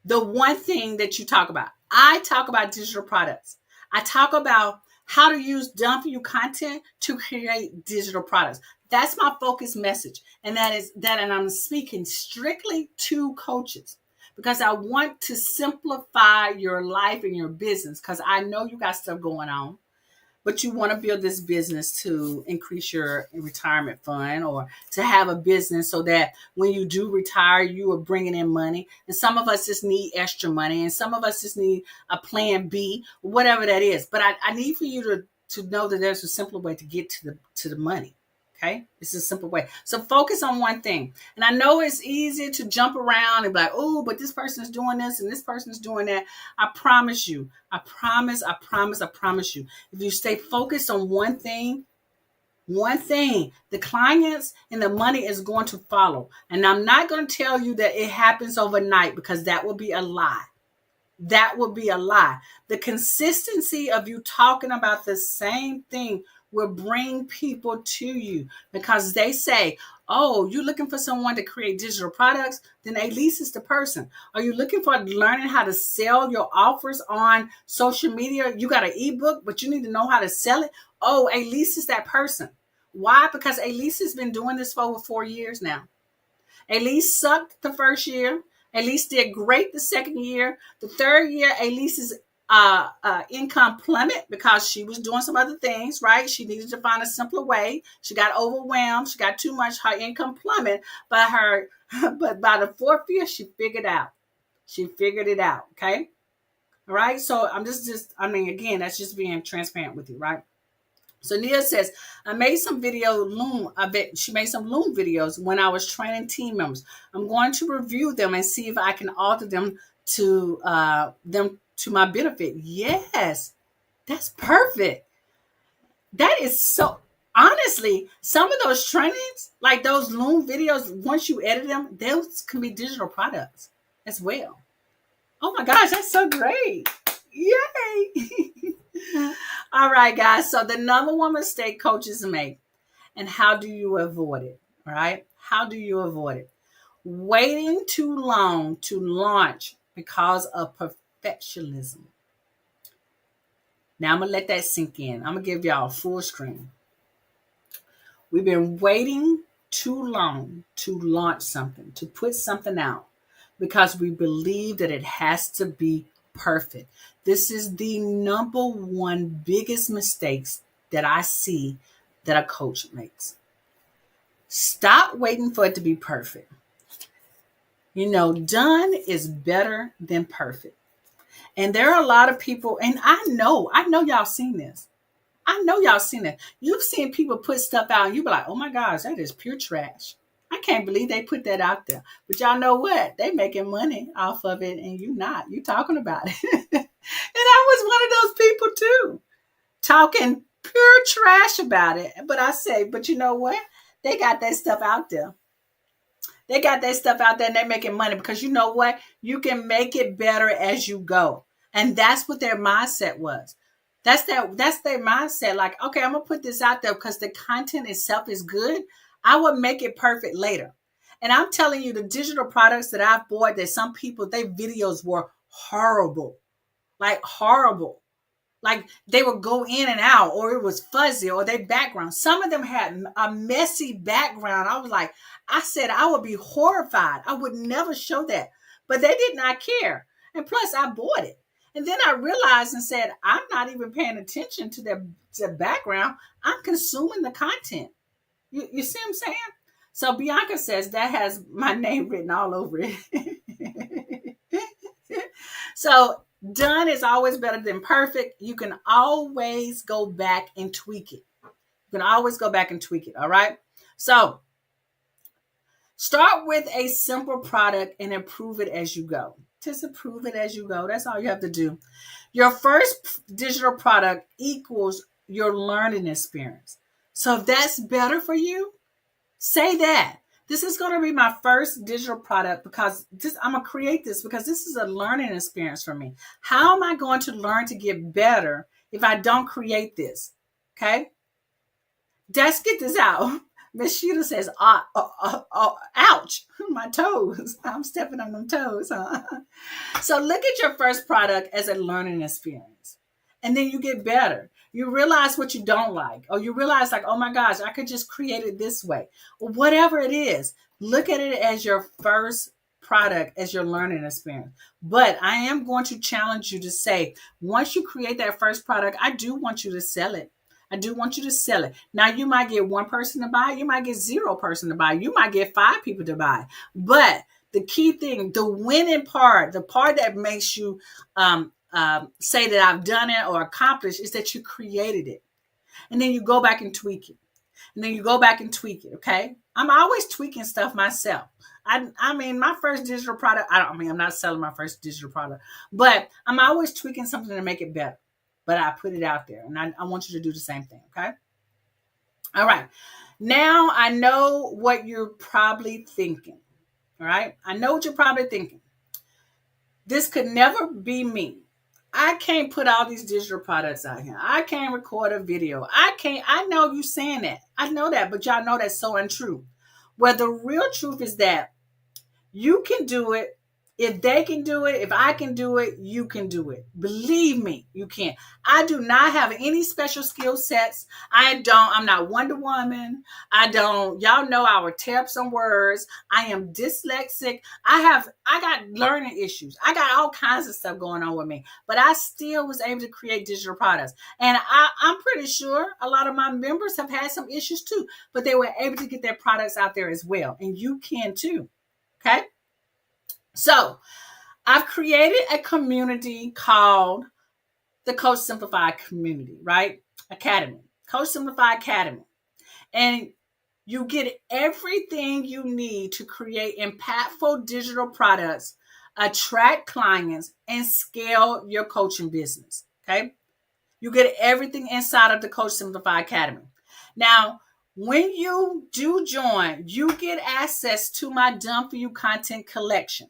the one thing that you talk about. I talk about digital products. I talk about how to use done for you content to create digital products. That's my focused message. And and I'm speaking strictly to coaches, because I want to simplify your life and your business, because I know you got stuff going on, but you want to build this business to increase your retirement fund, or to have a business so that when you do retire, you are bringing in money. And some of us just need extra money, and some of us just need a plan B, whatever that is. But I need for you to know that there's a simpler way to get to the money. Okay. It's a simple way. So focus on one thing. And I know it's easy to jump around and be like, oh, but this person's doing this and this person's doing that. I promise you, I promise you, if you stay focused on one thing, the clients and the money is going to follow. And I'm not going to tell you that it happens overnight, because that would be a lie. That would be a lie. The consistency of you talking about the same thing will bring people to you, because they say, oh, you're looking for someone to create digital products? Then Elise is the person. Are you looking for learning how to sell your offers on social media? You got an ebook, but you need to know how to sell it? Oh, Elise is that person. Why? Because Elise has been doing this for over 4 years now. Elise sucked the first year. Elise did great the second year. The third year, Elise's income plummet because she was doing some other things, right? She needed to find a simpler way. She got overwhelmed. She got too much. Her income plummeted. But by the fourth year, she figured out. She figured it out. Okay. All right. So I'm again, that's just being transparent with you, right? So Nia says, I made some Loom. She made some Loom videos when I was training team members. I'm going to review them and see if I can alter them to my benefit. Yes, that's perfect. That is so, honestly, some of those trainings, like those Loom videos, once you edit them, those can be digital products as well. Oh my gosh, that's so great. Yay. All right, guys. So the number one mistake coaches make, and how do you avoid it? All right. How do you avoid it? Waiting too long to launch because of perfectionism. Now I'm going to let that sink in. I'm going to give y'all a full screen. We've been waiting too long to launch something, to put something out, because we believe that it has to be perfect. This is the number one biggest mistakes that I see that a coach makes. Stop waiting for it to be perfect. Done is better than perfect. And there are a lot of people, and I know y'all seen this. I know y'all seen it. You've seen people put stuff out and you be like, oh my gosh, that is pure trash. I can't believe they put that out there. But y'all know what? They making money off of it and you not. You talking about it. And I was one of those people too, talking pure trash about it. But I say, but you know what? They got that stuff out there. They got that stuff out there and they're making money because you know what? You can make it better as you go. And that's what their mindset was. That's their mindset. Like, okay, I'm gonna put this out there because the content itself is good. I will make it perfect later. And I'm telling you, the digital products that I've bought, that some people, their videos were horrible. Like horrible. Like they would go in and out, or it was fuzzy, or their background. Some of them had a messy background. I was like, I said I would be horrified. I would never show that. But they did not care. And plus, I bought it. And then I realized and said, I'm not even paying attention to their background. I'm consuming the content. You see what I'm saying? So Bianca says that has my name written all over it. So done is always better than perfect. You can always go back and tweak it. You can always go back and tweak it. All right. So start with a simple product and improve it as you go. Just improve it as you go. That's all you have to do. Your first digital product equals your learning experience. So if that's better for you, say that. This is going to be my first digital product because I'm going to create this because this is a learning experience for me. How am I going to learn to get better if I don't create this? Okay. Let's get this out. Miss Sheila says, ouch, my toes. I'm stepping on them toes. Huh? So look at your first product as a learning experience. And then you get better. You realize what you don't like, or you realize like, oh my gosh, I could just create it this way. Or whatever it is, look at it as your first product, as your learning experience. But I am going to challenge you to say, once you create that first product, I do want you to sell it. I do want you to sell it. Now, you might get one person to buy. You might get 0 person to buy. You might get 5 people to buy. But the key thing, the winning part, the part that makes you say that I've done it or accomplished is that you created it. And then you go back and tweak it. And then you go back and tweak it. Okay. I'm always tweaking stuff myself. I mean, my first digital product, I'm not selling my first digital product, but I'm always tweaking something to make it better. But I put it out there and I want you to do the same thing. Okay. All right. Now I know what you're probably thinking. All right. I know what you're probably thinking. This could never be me. I can't put all these digital products out here. I can't record a video. I know you saying that. I know that, but y'all know that's so untrue. Well, the real truth is that you can do it. If they can do it, if I can do it, you can do it. Believe me, you can. I do not have any special skill sets. I'm not Wonder Woman. Y'all know I would tear up some words. I am dyslexic. I got learning issues. I got all kinds of stuff going on with me, but I still was able to create digital products. And I'm pretty sure a lot of my members have had some issues too, but they were able to get their products out there as well. And you can too. Okay. So I've created a community called the Coach Simplified Community, right? Academy, Coach Simplified Academy. And you get everything you need to create impactful digital products, attract clients, and scale your coaching business. Okay. You get everything inside of the Coach Simplified Academy. Now, when you do join, you get access to my Done For You content collection.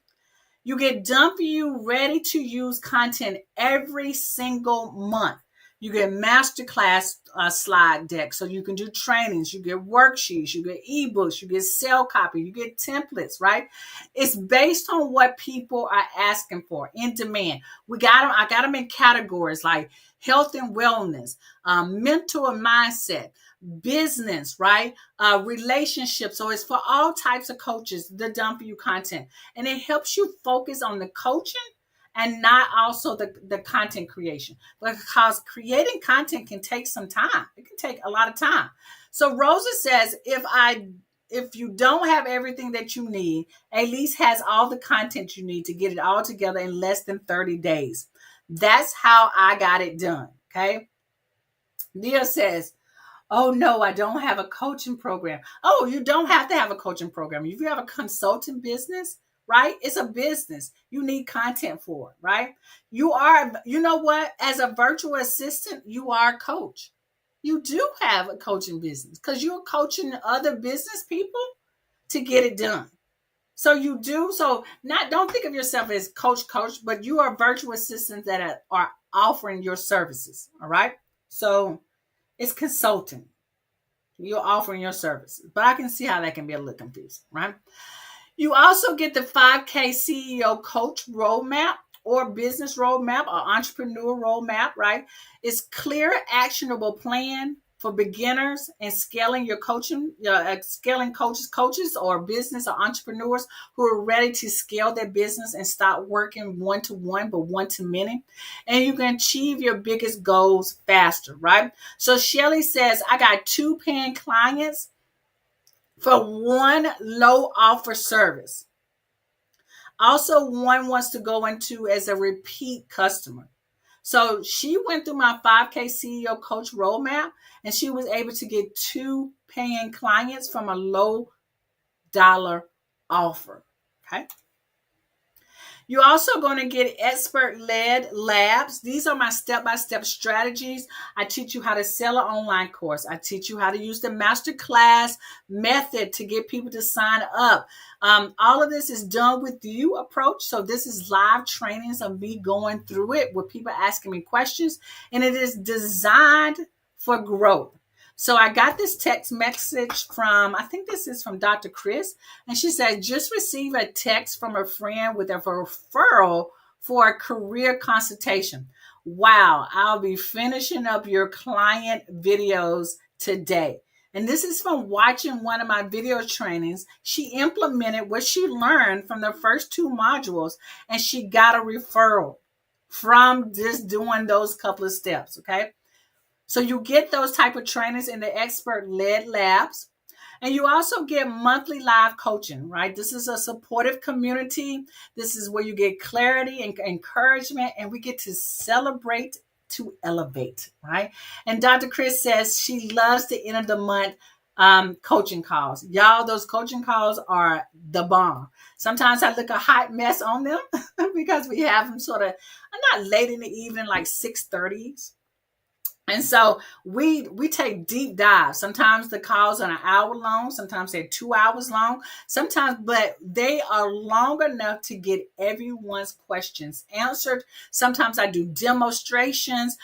You get Done For You ready to use content every single month. You get masterclass slide decks, so you can do trainings. You get worksheets, you get ebooks, you get sell copy, you get templates, right? It's based on what people are asking for in demand. I got them in categories like health and wellness, mental and mindset, business, right? Relationships. So it's for all types of coaches, the Done For You content. And it helps you focus on the coaching and not also the content creation, because creating content can take some time. It can take a lot of time. So Rosa says, if you don't have everything that you need, Elise has all the content you need to get it all together in less than 30 days. That's how I got it done. Okay. Nia says, oh no, I don't have a coaching program. Oh, you don't have to have a coaching program. If you have a consulting business, right? It's a business. You need content for it, right? You know what? As a virtual assistant, you are a coach. You do have a coaching business because you're coaching other business people to get it done. So you do. So not don't think of yourself as coach, but you are virtual assistants that are offering your services. All right. So it's consulting. You're offering your services, but I can see how that can be a little confusing, right? You also get the 5K CEO coach roadmap or business roadmap or entrepreneur roadmap, right? It's clear, actionable plan for beginners and scaling your coaching, scaling coaches or business or entrepreneurs who are ready to scale their business and stop working one to one, but one to many. And you can achieve your biggest goals faster, right? So Shelly says, I got 2 paying clients for 1 low offer service. Also, one wants to go into as a repeat customer. So she went through my 5K CEO coach roadmap and she was able to get 2 paying clients from a low dollar offer. Okay. You're also going to get expert-led labs. These are my step-by-step strategies. I teach you how to sell an online course. I teach you how to use the masterclass method to get people to sign up. All of this is done with you approach. So this is live trainings of me going through it with people asking me questions. And it is designed for growth. So I got this text message from, I think this is from Dr. Chris. And she said, just received a text from a friend with a referral for a career consultation. Wow, I'll be finishing up your client videos today. And this is from watching one of my video trainings. She implemented what she learned from the first 2 modules, and she got a referral from just doing those couple of steps. Okay. So you get those type of trainings in the expert-led labs. And you also get monthly live coaching, right? This is a supportive community. This is where you get clarity and encouragement, and we get to celebrate to elevate, right? And Dr. Chris says she loves the end of the month coaching calls. Y'all, those coaching calls are the bomb. Sometimes I look a hot mess on them because we have them sort of, not late in the evening, like 6:30s. And so we take deep dives. Sometimes the calls are an hour long. Sometimes they're 2 hours long. Sometimes, but they are long enough to get everyone's questions answered. Sometimes I do demonstrations.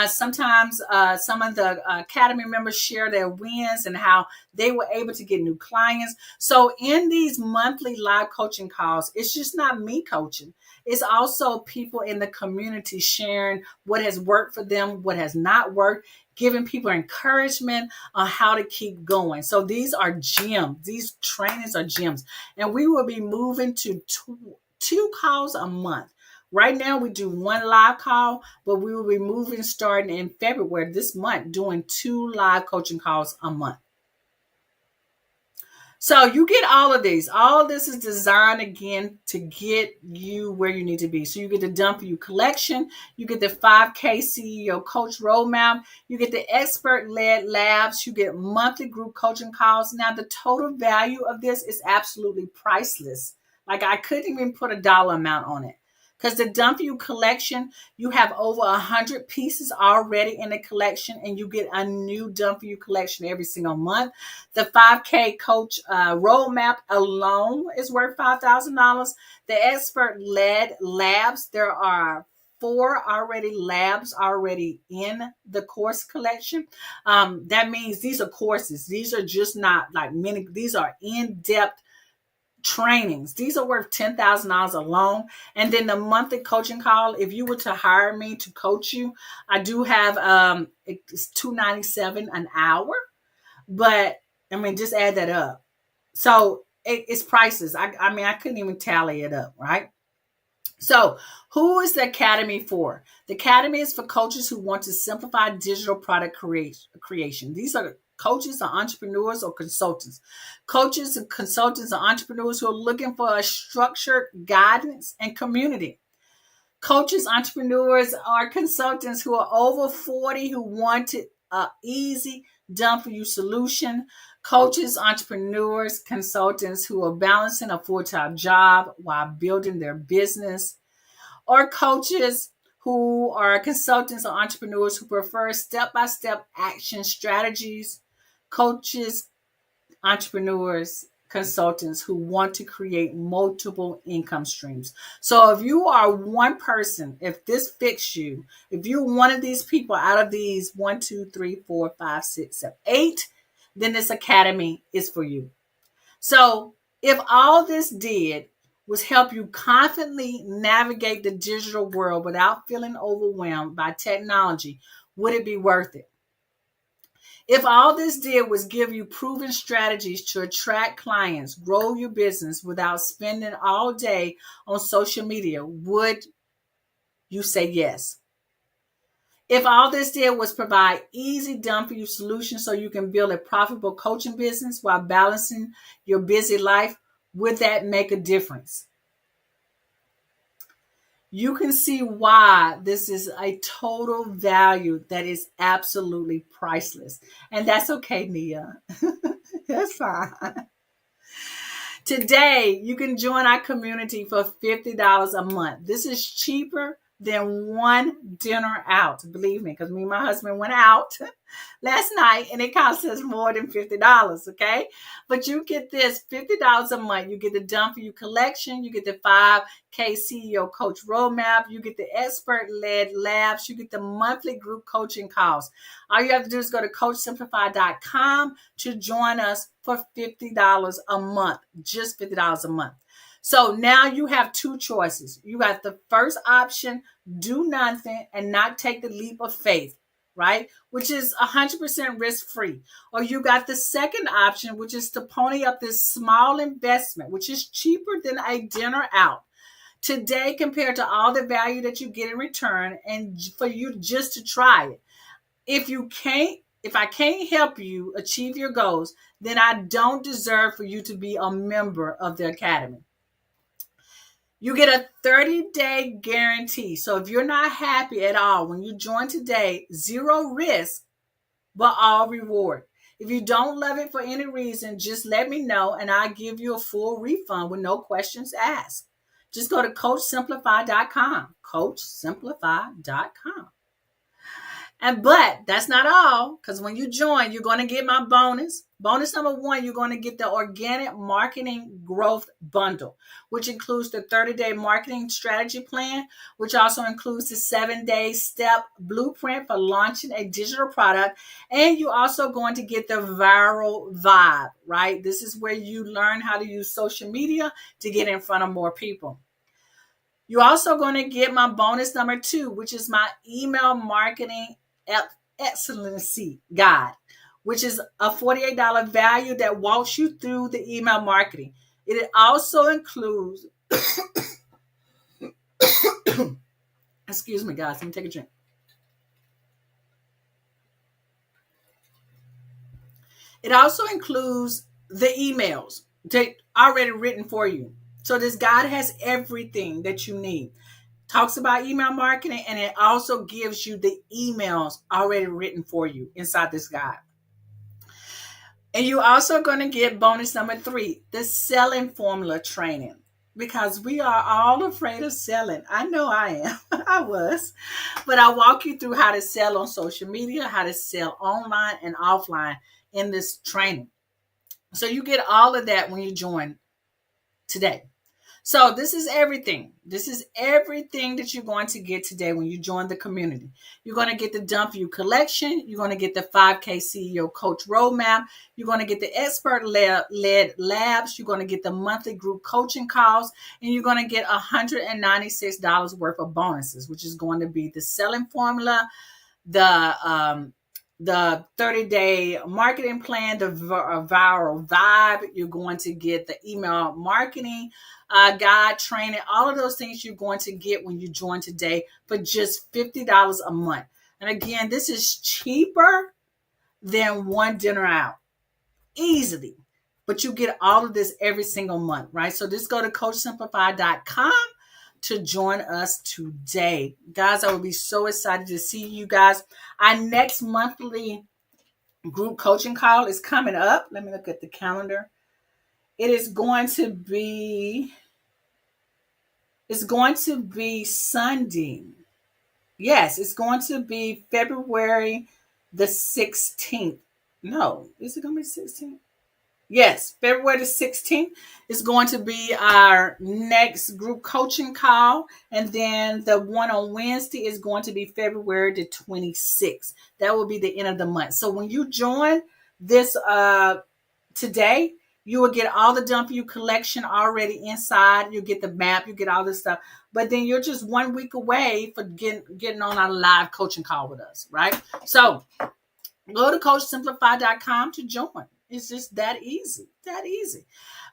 Sometimes some of the Academy members share their wins and how they were able to get new clients. So in these monthly live coaching calls, it's just not me coaching. It's also people in the community sharing what has worked for them, what has not worked, giving people encouragement on how to keep going. So these are gems. These trainings are gems. And we will be moving to two calls a month. Right now, we do 1 live call, but we will be moving starting in February this month, doing 2 live coaching calls a month. So you get all of these. All this is designed again to get you where you need to be. So you get the Done For You collection. You get the 5K CEO coach roadmap. You get the expert-led labs. You get monthly group coaching calls. Now the total value of this is absolutely priceless. Like I couldn't even put a dollar amount on it. Because the Done For You collection, you have over 100 pieces already in the collection, and you get a new Done For You collection every single month. The 5K coach roadmap alone is worth $5,000. The expert-led labs, there are 4 already labs already in the course collection. That means these are courses. These are just not like many. These are in-depth trainings. These are worth $10,000 alone. And then the monthly coaching call, if you were to hire me to coach you, I do have it's $297 an hour. But I mean, just add that up. So it's prices. I mean, I couldn't even tally it up, right? So who is the Academy for? The Academy is for coaches who want to simplify digital product creation. These are coaches or entrepreneurs or consultants. Coaches and consultants or entrepreneurs who are looking for a structured guidance and community. Coaches, entrepreneurs, or consultants who are over 40 who wanted an easy, done for you solution. Coaches, entrepreneurs, consultants who are balancing a full time job while building their business, or coaches who are consultants or entrepreneurs who prefer step by step action strategies. Coaches, entrepreneurs, consultants who want to create multiple income streams. So if you are one person, if this fits you, if you're one of these people out of these one, two, three, four, five, six, seven, eight, then this academy is for you. So if all this did was help you confidently navigate the digital world without feeling overwhelmed by technology, would it be worth it? If all this did was give you proven strategies to attract clients, grow your business without spending all day on social media, would you say yes? If all this did was provide easy, done for you solutions so you can build a profitable coaching business while balancing your busy life, would that make a difference? You can see why this is a total value that is absolutely priceless. And that's okay, Nia. That's fine. Today, you can join our community for $50 a month. This is cheaper than one dinner out. Believe me, because me and my husband went out last night and it cost us more than $50, okay? But you get this $50 a month. You get the Done For You collection. You get the 5K CEO Coach Roadmap. You get the expert-led labs. You get the monthly group coaching calls. All you have to do is go to CoachSimplify.com to join us for $50 a month, just $50 a month. So now you have two choices. You got the first option, do nothing and not take the leap of faith, right? Which is 100% risk free. Or you got the second option, which is to pony up this small investment, which is cheaper than a dinner out today compared to all the value that you get in return, and for you just to try it. If I can't help you achieve your goals, then I don't deserve for you to be a member of the academy. You get a 30-day guarantee. So if you're not happy at all when you join today, zero risk, but all reward. If you don't love it for any reason, just let me know and I'll give you a full refund with no questions asked. Just go to CoachSimplify.com. CoachSimplify.com. But that's not all, because when you join, you're going to get my bonus. Bonus number one, you're going to get the Organic Marketing Growth Bundle, which includes the 30-day marketing strategy plan, which also includes the 7-day step blueprint for launching a digital product. And you're also going to get the Viral Vibe, right? This is where you learn how to use social media to get in front of more people. You're also going to get my bonus number two, which is my email marketing excellency guide, which is a $48 value that walks you through the email marketing. It also includes, excuse me, guys, let me take a drink. It also includes the emails that already written for you. So this guide has everything that you need. Talks about email marketing, and it also gives you the emails already written for you inside this guide. And you're also going to get bonus number three, the selling formula training, because we are all afraid of selling. I know I am. I was. But I walk you through how to sell on social media, how to sell online and offline in this training. So you get all of that when you join today. So this is everything. This is everything that you're going to get today when you join the community. You're going to get the Done For You collection. You're going to get the 5K CEO Coach Roadmap. You're going to get the expert-led labs. You're going to get the monthly group coaching calls. And you're going to get $196 worth of bonuses, which is going to be the selling formula, the 30-day marketing plan, the Viral Vibe. You're going to get the email marketing guide training. All of those things you're going to get when you join today for just $50 a month. And again, this is cheaper than one dinner out, easily. But you get all of this every single month, right? So just go to CoachSimplify.com to join us today. Guys, I will be so excited to see you guys. Our next monthly group coaching call is coming up. Let me look at the calendar. It's going to be Sunday. Yes, it's going to be February the 16th. No, is it going to be 16th? Yes, February the 16th is going to be our next group coaching call. And then the one on Wednesday is going to be February the 26th. That will be the end of the month. So when you join this today, you will get all the Dump You collection already inside. You get the map, you get all this stuff. But then you're just 1 week away for getting on our live coaching call with us, right? So go to CoachSimplify.com to join. It's just that easy,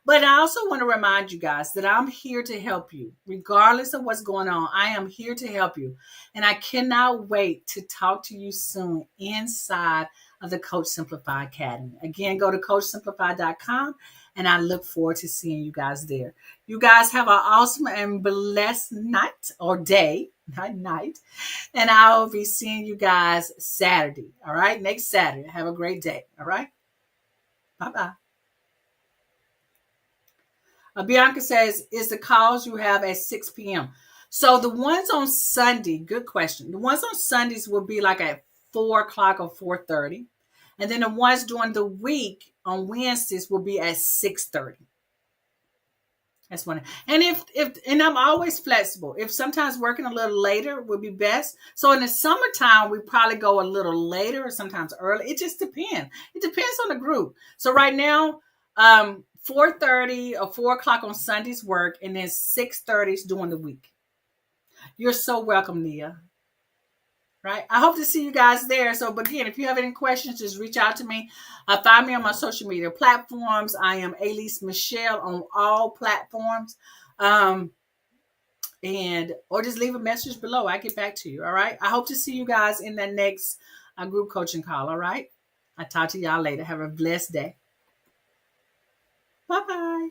But I also want to remind you guys that I'm here to help you. Regardless of what's going on, I am here to help you. And I cannot wait to talk to you soon inside of the Coach Simplify Academy. Again, go to CoachSimplify.com, and I look forward to seeing you guys there. You guys have an awesome and blessed night or day, not night. And I will be seeing you guys Saturday. All right, next Saturday. Have a great day. All right. Bye-bye. Bianca says, is the calls you have at 6 p.m.? So the ones on Sunday, good question. The ones on Sundays will be like at 4 o'clock or 4:30. And then the ones during the week on Wednesdays will be at 6:30. That's one. And and I'm always flexible. If sometimes working a little later would be best. So in the summertime, we probably go a little later or sometimes early. It just depends. It depends on the group. So right now, 4:30 or 4 o'clock on Sundays work, and then 6:30 is during the week. You're so welcome, Nia. Right? I hope to see you guys there. So, but again, if you have any questions, just reach out to me. Find me on my social media platforms. I am Elise Michelle on all platforms. Or just leave a message below. I get back to you. All right. I hope to see you guys in the next group coaching call. All right. I'll talk to y'all later. Have a blessed day. Bye-bye.